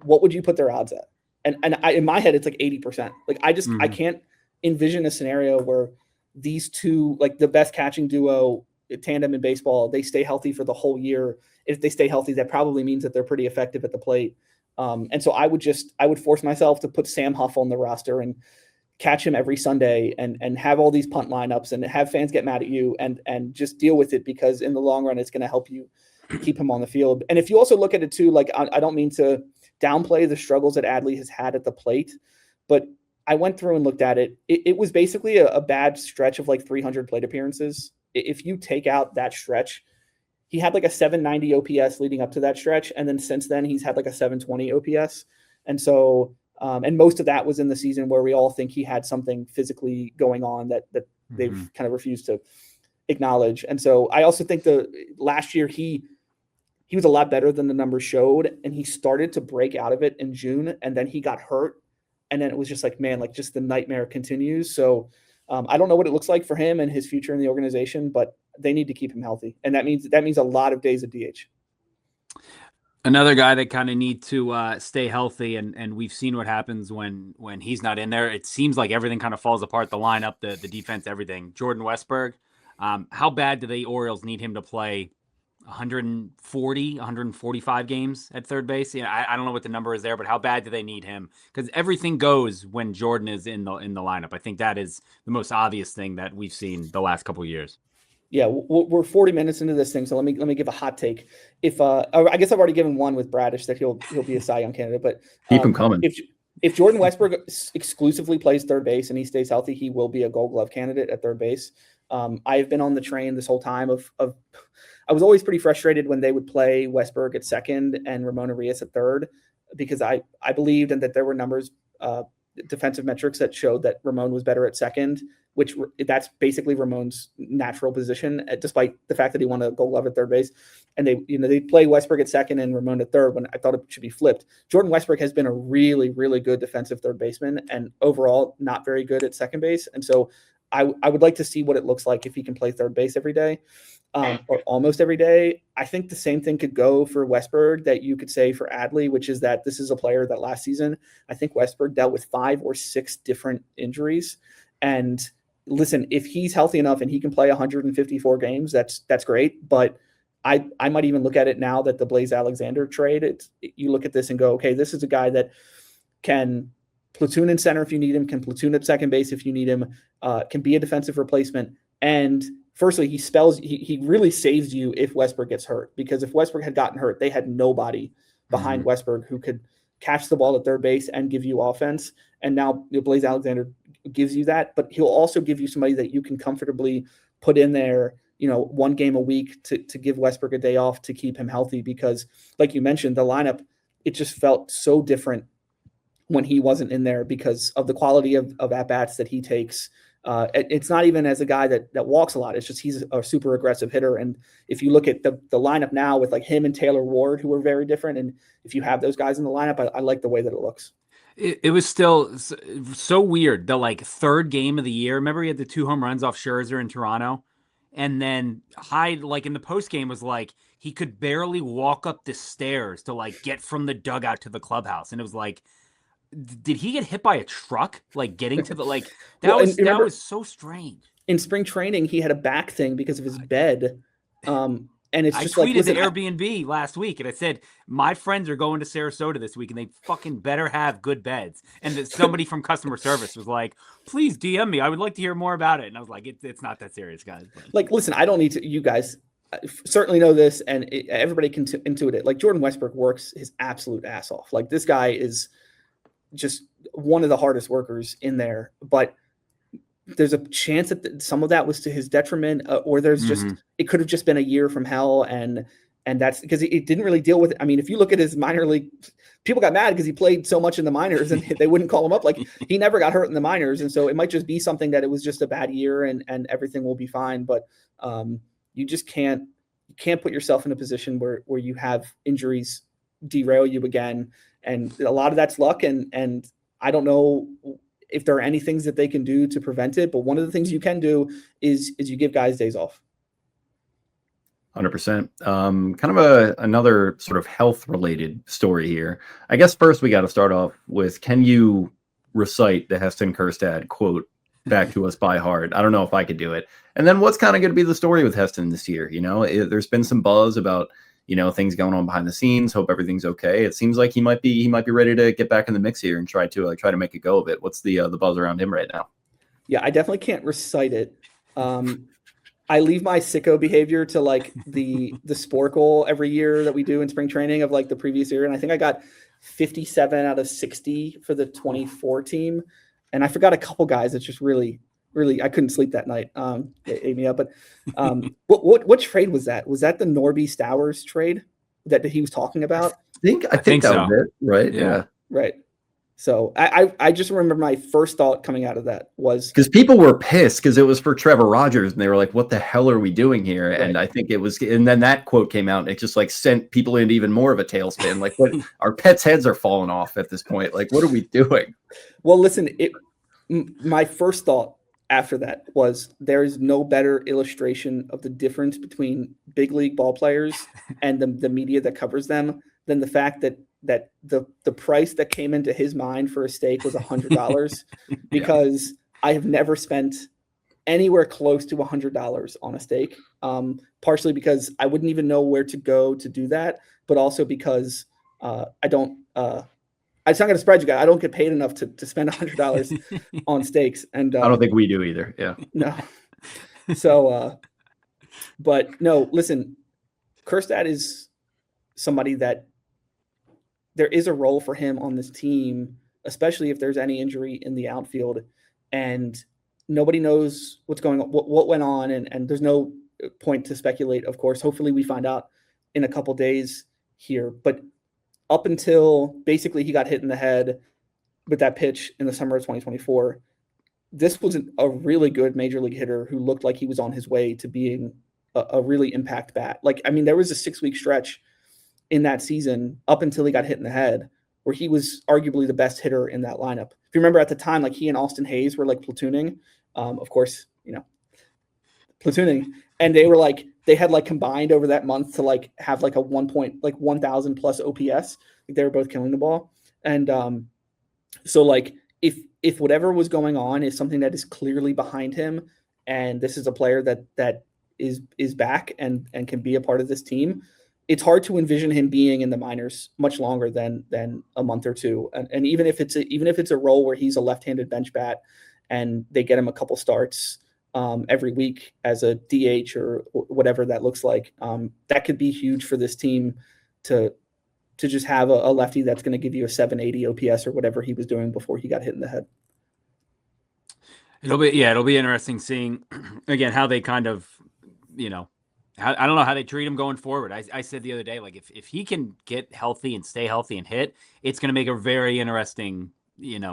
what would you put their odds at? And in my head, it's like 80%. Like I can't envision a scenario where these two, like the best catching duo tandem in baseball, they stay healthy for the whole year. If they stay healthy, that probably means that they're pretty effective at the plate. And so I would force myself to put Sam Huff on the roster and catch him every Sunday and have all these punt lineups and have fans get mad at you and just deal with it, because in the long run, it's going to help you keep him on the field. And if you also look at it too, like I don't mean to downplay the struggles that Adley has had at the plate, but I went through and looked at it. It was basically a bad stretch of like 300 plate appearances. If you take out that stretch, he had like a 790 OPS leading up to that stretch. And then since then he's had like a 720 OPS. And so, and most of that was in the season where we all think he had something physically going on that they've kind of refused to acknowledge. And so I also think last year he was a lot better than the numbers showed, and he started to break out of it in June, and then he got hurt. And then it was just like, man, like just the nightmare continues. So I don't know what it looks like for him and his future in the organization, but they need to keep him healthy. And that means a lot of days of DH.
Another guy that kind of need to stay healthy, and we've seen what happens when he's not in there. It seems like everything kind of falls apart, the lineup, the defense, everything. Jordan Westburg, how bad do the Orioles need him to play 140, 145 games at third base? I don't know what the number is there, but how bad do they need him? Because everything goes when Jordan is in the lineup. I think that is the most obvious thing that we've seen the last couple of years.
Yeah, we're 40 minutes into this thing, so let me give a hot take. If I guess I've already given one with Bradish that he'll be a Cy Young candidate, but
keep him coming.
If Jordan Westburg exclusively plays third base and he stays healthy, he will be a Gold Glove candidate at third base. I've been on the train this whole time of I was always pretty frustrated when they would play Westburg at second and Ramon Arias at third, because I believed and that there were numbers, defensive metrics that showed that Ramon was better at second, which that's basically Ramon's natural position, despite the fact that he won a Gold Glove at third base. And they play Westburg at second and Ramon at third, when I thought it should be flipped. Jordan Westburg has been a really, really good defensive third baseman, and overall not very good at second base. And so I would like to see what it looks like if he can play third base every day, or almost every day. I think the same thing could go for Westburg that you could say for Adley, which is that this is a player that last season, I think Westburg dealt with 5 or 6 different injuries. And listen, if he's healthy enough and he can play 154 games, that's great. But I might even look at it now that the Blaze Alexander trade, you look at this and go, okay, this is a guy that can platoon in center if you need him, can platoon at second base if you need him, can be a defensive replacement. And firstly, he really saves you if Westburg gets hurt, because if Westburg had gotten hurt, they had nobody behind Westburg who could catch the ball at third base and give you offense. And now Blaze Alexander gives you that, but he'll also give you somebody that you can comfortably put in there, one game a week to give Westburg a day off to keep him healthy. Because like you mentioned, the lineup, it just felt so different when he wasn't in there because of the quality of at-bats that he takes. It's not even as a guy that walks a lot. It's just he's a super aggressive hitter. And if you look at the lineup now with like him and Taylor Ward, who are very different, and if you have those guys in the lineup, I like the way that it looks.
It was still so weird. The like third game of the year. Remember he had the 2 home runs off Scherzer in Toronto, and then Hyde, like in the post game, was like he could barely walk up the stairs to like get from the dugout to the clubhouse, and it was like, did he get hit by a truck? Like getting to the like that that was so strange.
In spring training, he had a back thing because of his bed. And it's just
I tweeted the Airbnb last week and I said, my friends are going to Sarasota this week and they fucking better have good beds. And that somebody from customer service was like, please DM me. I would like to hear more about it. And I was like, it's not that serious, guys. But.
Like, listen, I don't need to, you guys certainly know this and everybody can intuit it. Like Jordan Westburg works his absolute ass off. Like this guy is just one of the hardest workers in there, but there's a chance that some of that was to his detriment, or there's just it could have just been a year from hell, and that's because it didn't really deal with it. I mean, if you look at his minor league, people got mad because he played so much in the minors, and they wouldn't call him up. Like he never got hurt in the minors, and so it might just be something that it was just a bad year, and everything will be fine. But you just can't put yourself in a position where you have injuries derail you again, and a lot of that's luck, and I don't know if there are any things that they can do to prevent it. But one of the things you can do is you give guys days off.
100%. Kind of another sort of health related story here. I guess first we got to start off with, can you recite the Heston Kjerstad quote back to us by heart? I don't know if I could do it. And then what's kind of going to be the story with Heston this year? You know, there's been some buzz about, you know, things going on behind the scenes. Hope everything's okay. It seems like he might be ready to get back in the mix here and try to make a go of it. What's the buzz around him right now?
Yeah, I definitely can't recite it. I leave my sicko behavior to like the Sporkle every year that we do in spring training of like the previous year, and I think I got 57 out of 60 for the 24 team, and I forgot a couple guys that just really I couldn't sleep that night. It ate me up. But what trade was that? Was that the Norby Stowers trade that he was talking about?
I think that was it, right? Yeah.
Right. So I just remember my first thought coming out of that was
because people were pissed because it was for Trevor Rogers and they were like, what the hell are we doing here?
Right.
And I think it was, and then that quote came out and it just like sent people into even more of a tailspin. Like, what, our pets' heads are falling off at this point. Like, what are we doing?
Well, listen, my first thought after that was there is no better illustration of the difference between big league ball players and the media that covers them than the fact that the price that came into his mind for a steak was $100 because I have never spent anywhere close to $100 on a steak. Partially because I wouldn't even know where to go to do that, but also because it's not going to surprise you guys. I don't get paid enough to spend $100 on steaks. And
I don't think we do either. Yeah.
No. So, but no, listen, Kjerstad is somebody that there is a role for him on this team, especially if there's any injury in the outfield, and nobody knows what's going on, what went on. And there's no point to speculate, of course. Hopefully we find out in a couple days here, but up until basically he got hit in the head with that pitch in the summer of 2024, this was a really good major league hitter who looked like he was on his way to being a really impact bat. Like, I mean, there was a 6-week stretch in that season up until he got hit in the head where he was arguably the best hitter in that lineup. If you remember at the time, like he and Austin Hayes were like platooning, of course, you know, platooning. And they were like, they had like combined over that month to like have like a 1,000 plus OPS. Like they were both killing the ball. And so like if whatever was going on is something that is clearly behind him, and this is a player that is back and can be a part of this team, it's hard to envision him being in the minors much longer than a month or two. And even if it's a role where he's a left-handed bench bat and they get him a couple starts every week as a DH or whatever that looks like, that could be huge for this team to just have a lefty that's going to give you a 780 OPS or whatever he was doing before he got hit in the head.
It'll be interesting seeing again how they kind of, you know, I don't know how they treat him going forward. I said the other day, like if he can get healthy and stay healthy and hit, it's going to make a very interesting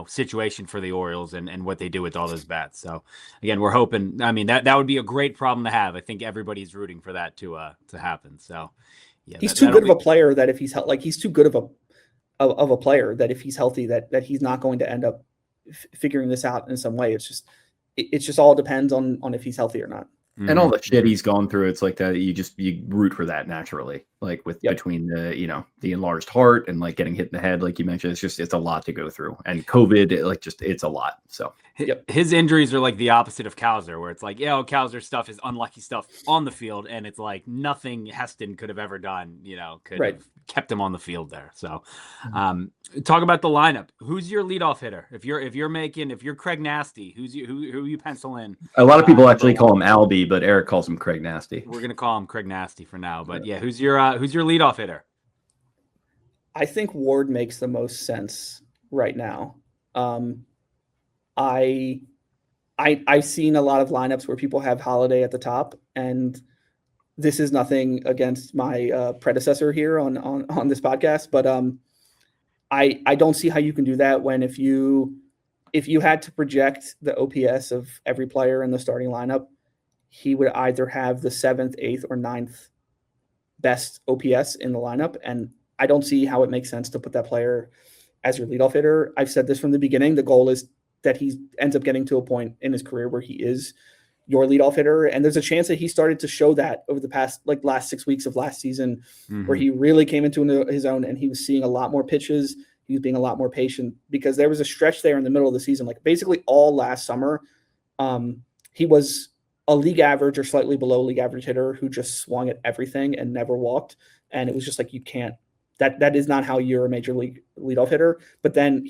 situation for the Orioles and what they do with all those bats. So again, we're hoping, I mean, that would be a great problem to have. I think everybody's rooting for that to happen. So yeah,
he's too good of a player that if he's he's too good of a player that if he's healthy, that he's not going to end up figuring this out in some way. It's just all depends on if he's healthy or not.
And all the shit he's gone through, it's like that. You root for that naturally, like with between the enlarged heart and like getting hit in the head, like you mentioned, it's a lot to go through. And COVID, it's a lot. So
his injuries are like the opposite of Cowser, where it's like, Cowser's stuff is unlucky stuff on the field, and it's like nothing Heston could have ever done, could have kept him on the field there. So talk about the lineup. Who's your leadoff hitter? If you're Craig Nasty, who you pencil in?
A lot of people actually call him Albie, but Eric calls him Craig Nasty.
We're gonna call him Craig Nasty for now. But who's your leadoff hitter?
I think Ward makes the most sense right now. I've seen a lot of lineups where people have Holiday at the top, and this is nothing against my predecessor here on this podcast, but I don't see how you can do that when if you had to project the OPS of every player in the starting lineup, he would either have the 7th, 8th, or 9th best OPS in the lineup, and I don't see how it makes sense to put that player as your leadoff hitter. I've said this from the beginning. The goal is that he ends up getting to a point in his career where he is your leadoff hitter. And there's a chance that he started to show that over the past, last 6 weeks of last season, where he really came into his own and he was seeing a lot more pitches. He was being a lot more patient, because there was a stretch there in the middle of the season, like basically all last summer. He was a league average or slightly below league average hitter who just swung at everything and never walked. And it was just like, you can't, that is not how you're a major league leadoff hitter. But then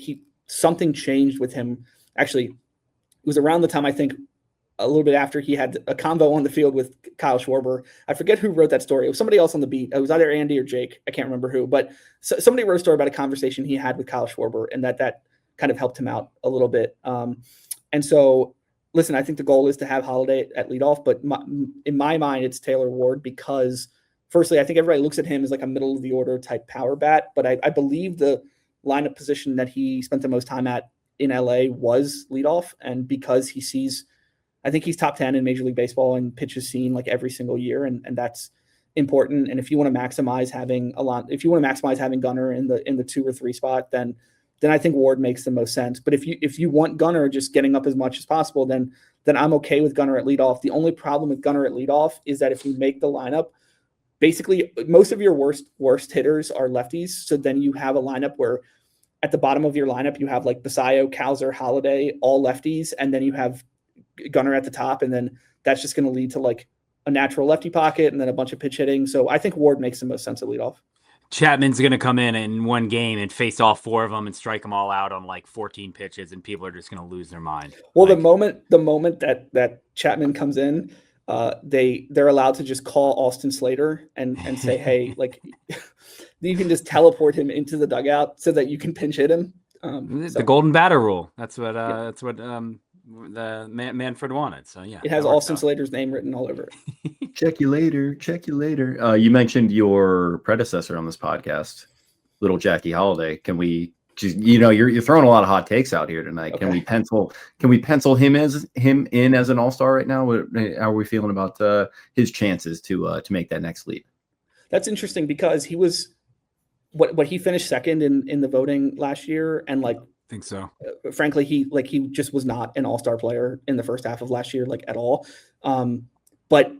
something changed with him. Actually, it was around the time, I think, a little bit after he had a convo on the field with Kyle Schwarber. I forget who wrote that story. It was somebody else on the beat. It was either Andy or Jake. I can't remember who, but somebody wrote a story about a conversation he had with Kyle Schwarber, and that kind of helped him out a little bit. And so, listen, I think the goal is to have Holiday at leadoff, but in my mind, it's Taylor Ward, because firstly, I think everybody looks at him as like a middle of the order type power bat, but I believe the lineup position that he spent the most time at in LA was leadoff. And because I think he's top 10 in Major League Baseball and pitches seen like every single year. And that's important. And if you want to maximize having Gunnar in the 2 or 3 spot, then I think Ward makes the most sense. But if you want Gunnar just getting up as much as possible, then I'm okay with Gunnar at leadoff. The only problem with Gunnar at leadoff is that if you make the lineup, basically most of your worst hitters are lefties. So then you have a lineup where at the bottom of your lineup, you have like Basayo, Cowser, Holiday, all lefties. And then you have Gunnar at the top. And then that's just going to lead to like a natural lefty pocket and then a bunch of pitch hitting. So I think Ward makes the most sense at leadoff.
Chapman's going to come in one game and face all 4 of them and strike them all out on like 14 pitches, and people are just going to lose their mind.
Well, the moment that Chapman comes in, they're allowed to just call Austin Slater and say, hey, like you can just teleport him into the dugout so that you can pinch hit him.
The golden batter rule. That's what the Manfred wanted. So yeah,
it has Austin Slater's name written all over it.
Check you later. You mentioned your predecessor on this podcast, little Jackie Holiday. Can we just, you're throwing a lot of hot takes out here tonight. Okay. Can we pencil him in as an all-star right now? How are we feeling about his chances to make that next leap?
That's interesting, because he was what he finished second in the voting last year, and like,
I think so.
Frankly, he just was not an all-star player in the first half of last year, like at all. But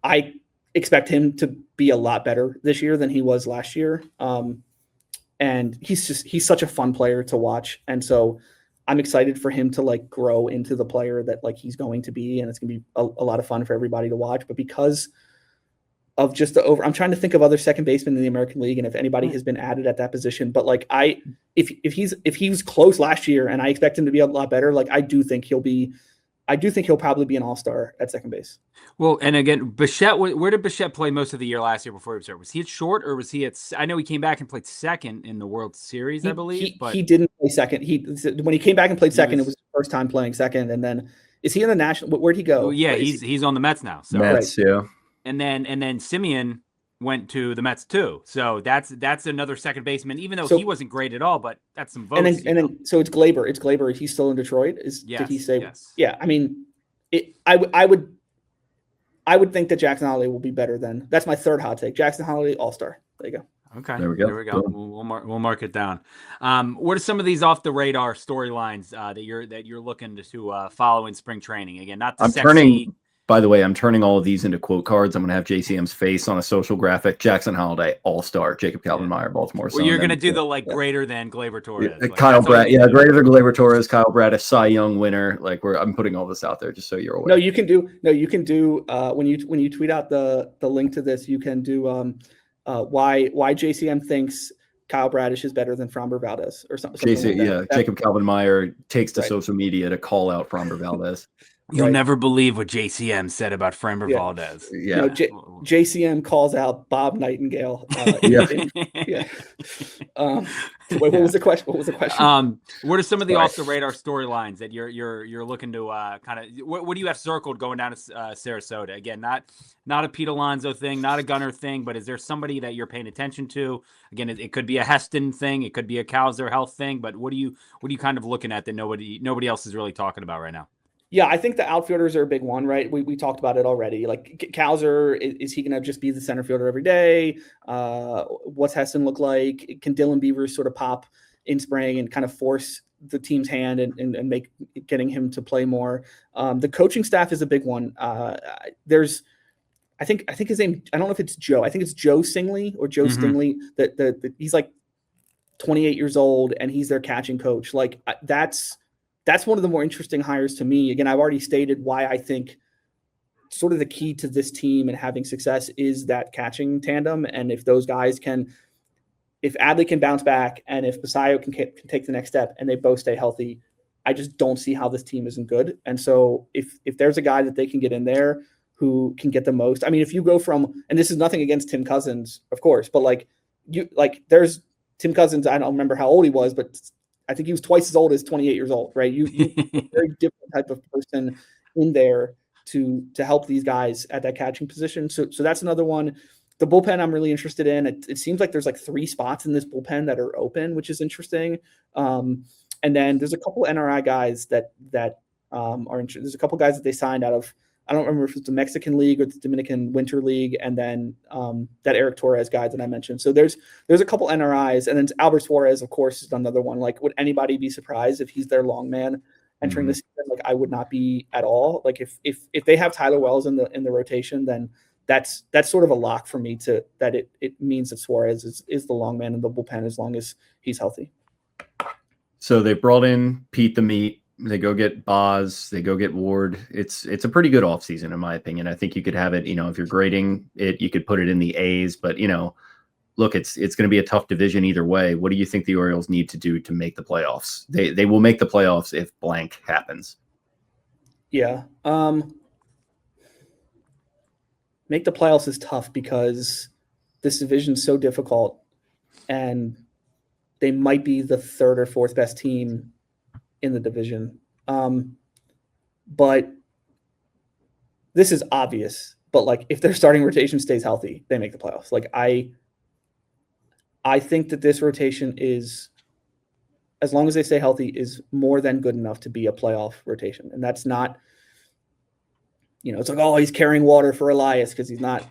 I expect him to be a lot better this year than he was last year. And he's such a fun player to watch. And so I'm excited for him to like grow into the player that like he's going to be, and it's going to be a lot of fun for everybody to watch. But because of just I'm trying to think of other second basemen in the American League, and if anybody has been added at that position. But like if he was close last year, and I expect him to be a lot better, like I do think he'll probably be an all-star at second base.
Well, and again, Bichette, where did Bichette play most of the year last year before he was hurt? Was he at short, or was he at? I know he came back and played second in the World Series, I believe. But
he didn't play second. When he came back and played second, it was his first time playing second. And then is he in the national? Where'd he go?
Well, yeah, he's on the Mets now. So
Mets, yeah.
And then Simeon went to the Mets too. So that's another second baseman, even though he wasn't great at all, but that's some votes.
So it's Glaber. It's Glaber. He's still in Detroit. Did he say?
Yes.
Yeah. I mean, I would think that Jackson Holiday will be better than. That's my third hot take. Jackson Holiday, All-Star. There you go.
Okay. There we go. We'll mark it down. What are some of these off the radar storylines that you're looking to follow in spring training? Again, not the
By the way, I'm turning all of these into quote cards. I'm going to have JCM's face on a social graphic. Jackson Holiday, All-Star. Jacob Calvin Meyer, Baltimore.
Well, you're going to do the greater than Glaber Torres.
Kyle Bradish. Yeah, greater than Glaber Torres. Kyle Bradish, Cy Young winner. I'm putting all this out there just so you're aware.
No, you can do. When you tweet out the link to this, you can do why JCM thinks Kyle Bradish is better than Framber Valdez or something.
Jacob Calvin Meyer takes to social media to call out Framber Valdez.
You'll never believe what JCM said about Framber Valdez.
Yeah, no, JCM calls out Bob Nightingale. What was the question?
What are some of the off the radar storylines that you're looking to kind of? What do you have circled going down to Sarasota? Again, not a Pete Alonso thing, not a Gunner thing, but is there somebody that you're paying attention to? Again, it could be a Heston thing, it could be a Cowser health thing, but what are you kind of looking at that nobody else is really talking about right now?
Yeah, I think the outfielders are a big one, right? We talked about it already. Like Cowser, is he going to just be the center fielder every day? What's Heston look like? Can Dylan Beavers sort of pop in spring and kind of force the team's hand and make getting him to play more? The coaching staff is a big one. I think his name, I don't know if it's Joe. I think it's Joe Stingley or Joe Stingley. That he's like 28 years old and he's their catching coach. Like that's one of the more interesting hires to me. Again, I've already stated why I think sort of the key to this team and having success is that catching tandem. And if those guys if Adley can bounce back and if Basayo can take the next step and they both stay healthy, I just don't see how this team isn't good. And so if there's a guy that they can get in there who can get the most, I mean, if you go from, and this is nothing against Tim Cousins, of course, but there's Tim Cousins. I don't remember how old he was, but I think he was twice as old as 28 years old, right? You very different type of person in there to help these guys at that catching position. So that's another one. The bullpen I'm really interested in. It seems like there's 3 spots in this bullpen that are open, which is interesting. And then there's a couple NRI guys that are interested. There's a couple guys that they signed out of, I don't remember if it's the Mexican League or the Dominican Winter League, and then that Eric Torres guy that I mentioned. So there's a couple NRIs, and then Albert Suarez, of course, is another one. Like, would anybody be surprised if he's their long man entering the season? Like, I would not be at all. Like, if they have Tyler Wells in the rotation, then that's sort of a lock for me that it means that Suarez is the long man in the bullpen as long as he's healthy.
So they brought in Pete the Meat. They go get Baz, they go get Ward. It's a pretty good offseason, in my opinion. I think you could have it, if you're grading it, you could put it in the A's, but look, it's going to be a tough division either way. What do you think the Orioles need to do to make the playoffs? They will make the playoffs if blank happens.
Yeah. Make the playoffs is tough because this division is so difficult and they might be the third or fourth best team in the division. But this is obvious, but if their starting rotation stays healthy, they make the playoffs. I think that this rotation is, as long as they stay healthy, is more than good enough to be a playoff rotation. And that's not, it's like, oh, he's carrying water for Elias because he's not,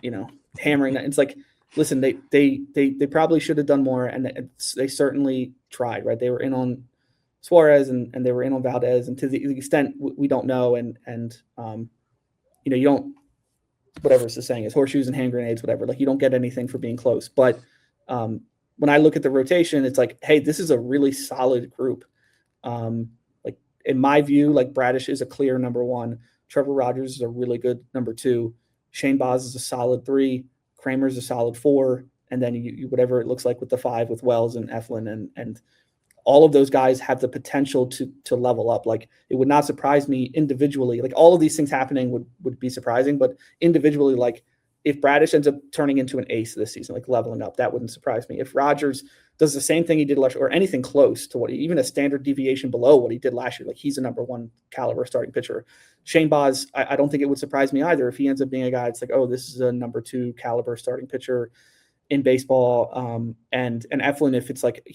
hammering that. It's like, listen, they probably should have done more, and they certainly tried, right? They were in on Suarez and they were in on Valdez, and to the extent we don't know, and you don't, whatever the saying is, horseshoes and hand grenades, whatever. You don't get anything for being close. But when I look at the rotation, it's like, hey, this is a really solid group. In my view, Bradish is a clear number 1. Trevor Rogers is a really good number 2. Shane Baz is a solid 3. Kramer's a solid 4. And then you whatever it looks like with the 5 with Wells and Eflin and all of those guys have the potential to level up. It would not surprise me individually. All of these things happening would be surprising, but individually, if Bradish ends up turning into an ace this season, leveling up, that wouldn't surprise me. If Rogers does the same thing he did last year, or anything close to even a standard deviation below what he did last year, like he's a number one caliber starting pitcher. Shane Baz, I don't think it would surprise me either if he ends up being a guy. It's like, oh, this is a number two caliber starting pitcher in baseball. And Eflin, if it's like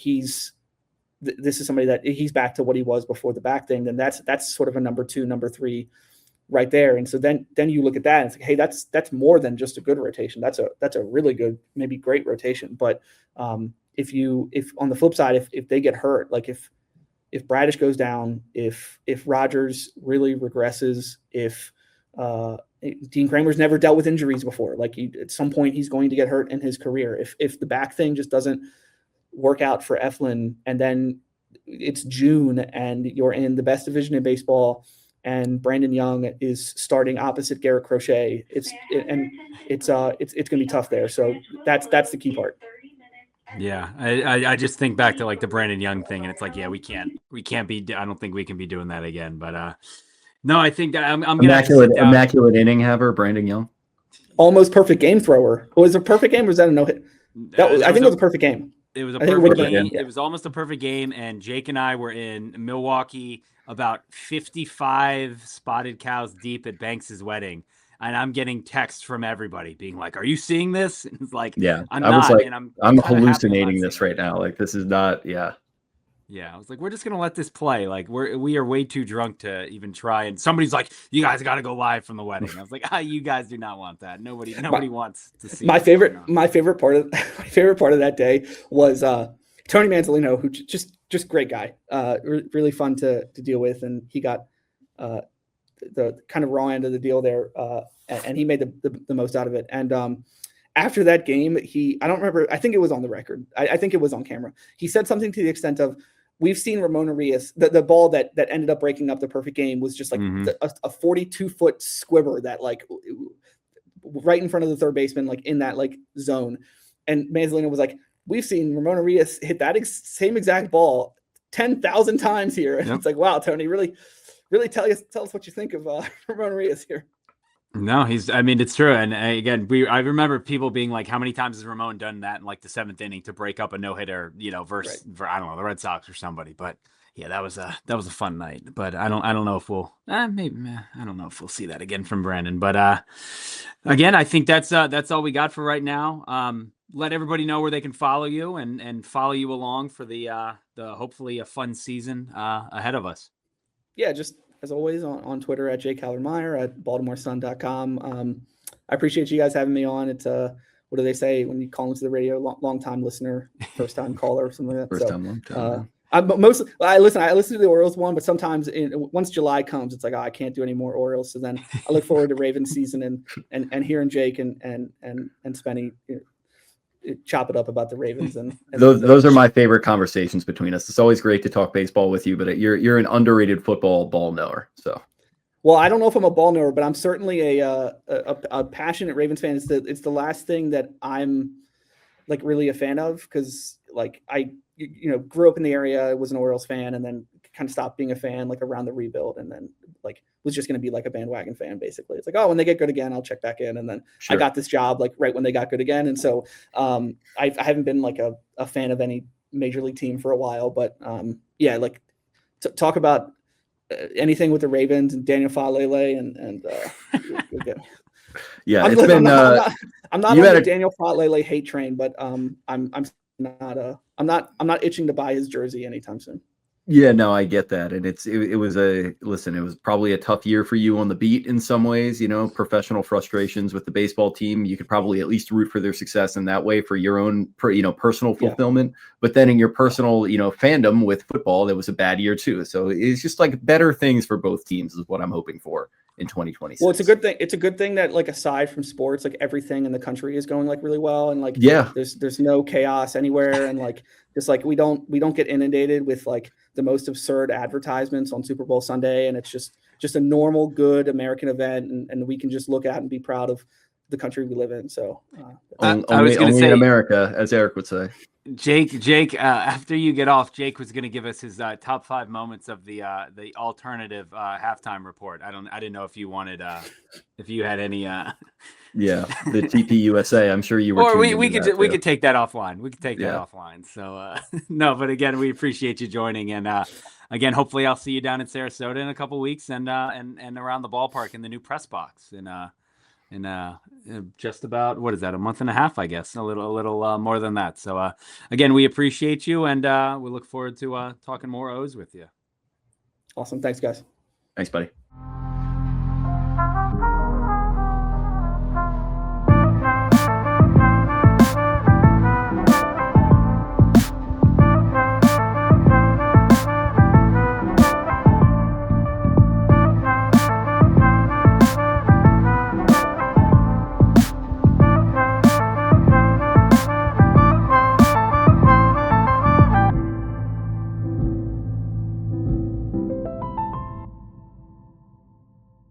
this is somebody that he's back to what he was before the back thing, then that's sort of a number two, number three right there. And so then you look at that and it's like, hey, that's more than just a good rotation. That's a really good, maybe great rotation. But if on the flip side, if they get hurt, like if Bradish goes down, if Rogers really regresses, if Dean Kramer's never dealt with injuries before, like at some point he's going to get hurt in his career. If the back thing just doesn't work out for Eflin, and then it's June and you're in the best division in baseball, and Brandon Young is starting opposite Garrett Crochet, it's going to be tough there. So that's the key part.
Yeah, I just think back to like the Brandon Young thing, and it's like, yeah, we can't be. I don't think we can be doing that again. But no, I think that I'm
immaculate inning haver Brandon Young,
almost perfect game thrower. Was it a perfect game, or was that a no hit? I think it was a perfect game.
It was a perfect game. It was almost a perfect game, and Jake and I were in Milwaukee, about 55 spotted cows deep at Banks's wedding. And I'm getting texts from everybody being like, "Are you seeing this?" And it's like,
yeah,
I'm not.
Like,
and
I'm hallucinating this right now. Like, this is not, yeah.
Yeah, I was like, we're just gonna let this play. Like, we are way too drunk to even try. And somebody's like, "You guys got to go live from the wedding." I was like, you guys do not want that. Nobody wants to see.
My favorite part of that day was Tony Manzolino, who just great guy, really fun to deal with, and he got the kind of raw end of the deal there, and he made the most out of it. And after that game, I don't remember, I think it was on the record, I think it was on camera, he said something to the extent of, we've seen Ramon Arias, the ball that ended up breaking up the perfect game was just like a 42-foot squibber that like right in front of the third baseman, like in that like zone. And Manzolino was like, we've seen Ramon Arias hit that same exact ball 10,000 times here. And It's like, wow, Tony, really tell us what you think of Ramon Arias here.
No, it's true. And again, I remember people being like, how many times has Ramon done that in like the seventh inning to break up a no-hitter, versus, I don't know, the Red Sox or somebody. But yeah, that was a fun night. But I don't know if we'll I don't know if we'll see that again from Brandon. But again, I think that's all we got for right now. Let everybody know where they can follow you and follow you along for the hopefully a fun season ahead of us.
Yeah, just as always on Twitter at Meyer, at BaltimoreSun.com. I appreciate you guys having me on. It's what do they say when you call into the radio? Long time listener, first time caller, or something like that.
Long time.
I listen to the Orioles one, but sometimes once July comes, it's like, I can't do any more Orioles. So then I look forward to Ravens season and hearing Jake and Spenny chop it up about the Ravens. And
those are my favorite conversations between us. It's always great to talk baseball with you, but you're an underrated football ball knower. So,
well, I don't know if I'm a ball knower, but I'm certainly a passionate Ravens fan. It's the last thing that I'm like really a fan of, because like I grew up in the area, was an Orioles fan, and then kind of stopped being a fan like around the rebuild, and then like was just going to be like a bandwagon fan basically. It's like, oh, when they get good again, I'll check back in, and then I got this job like right when they got good again, and so I haven't been like a fan of any major league team for a while, but yeah, like talk about anything with the Ravens and Daniel Falele and
yeah,
I'm not on the Daniel Falele hate train, but I'm not itching to buy his jersey anytime soon.
Yeah, no, I get that. And it was probably a tough year for you on the beat in some ways, professional frustrations with the baseball team. You could probably at least root for their success in that way for your own, personal fulfillment. Yeah. But then in your personal, fandom with football, that was a bad year too. So it's just like better things for both teams is what I'm hoping for in 2026.
Well, it's a good thing. It's a good thing that like aside from sports, like everything in the country is going like really well. And like, there's no chaos anywhere. And like, just like we don't get inundated with like the most absurd advertisements on Super Bowl Sunday. And it's just a normal, good American event. And we can just look at and be proud of the country we live in. So
I was
only
gonna say,
in America, as Eric would say.
Jake, after you get off, Jake was going to give us his top 5 moments of the alternative halftime report. I didn't know if you wanted, if you had any.
Yeah, the TP USA. I'm sure you were.
Or
tuned
we
into
could
that
we
too.
could take that offline. We could take that offline. So no, but again, we appreciate you joining, and again, hopefully, I'll see you down in Sarasota in a couple of weeks, and around the ballpark in the new press box in just about, what is that, a month and a half, I guess, a little more than that. So again, we appreciate you, and we look forward to talking more O's with you.
Awesome. Thanks, guys.
Thanks, buddy.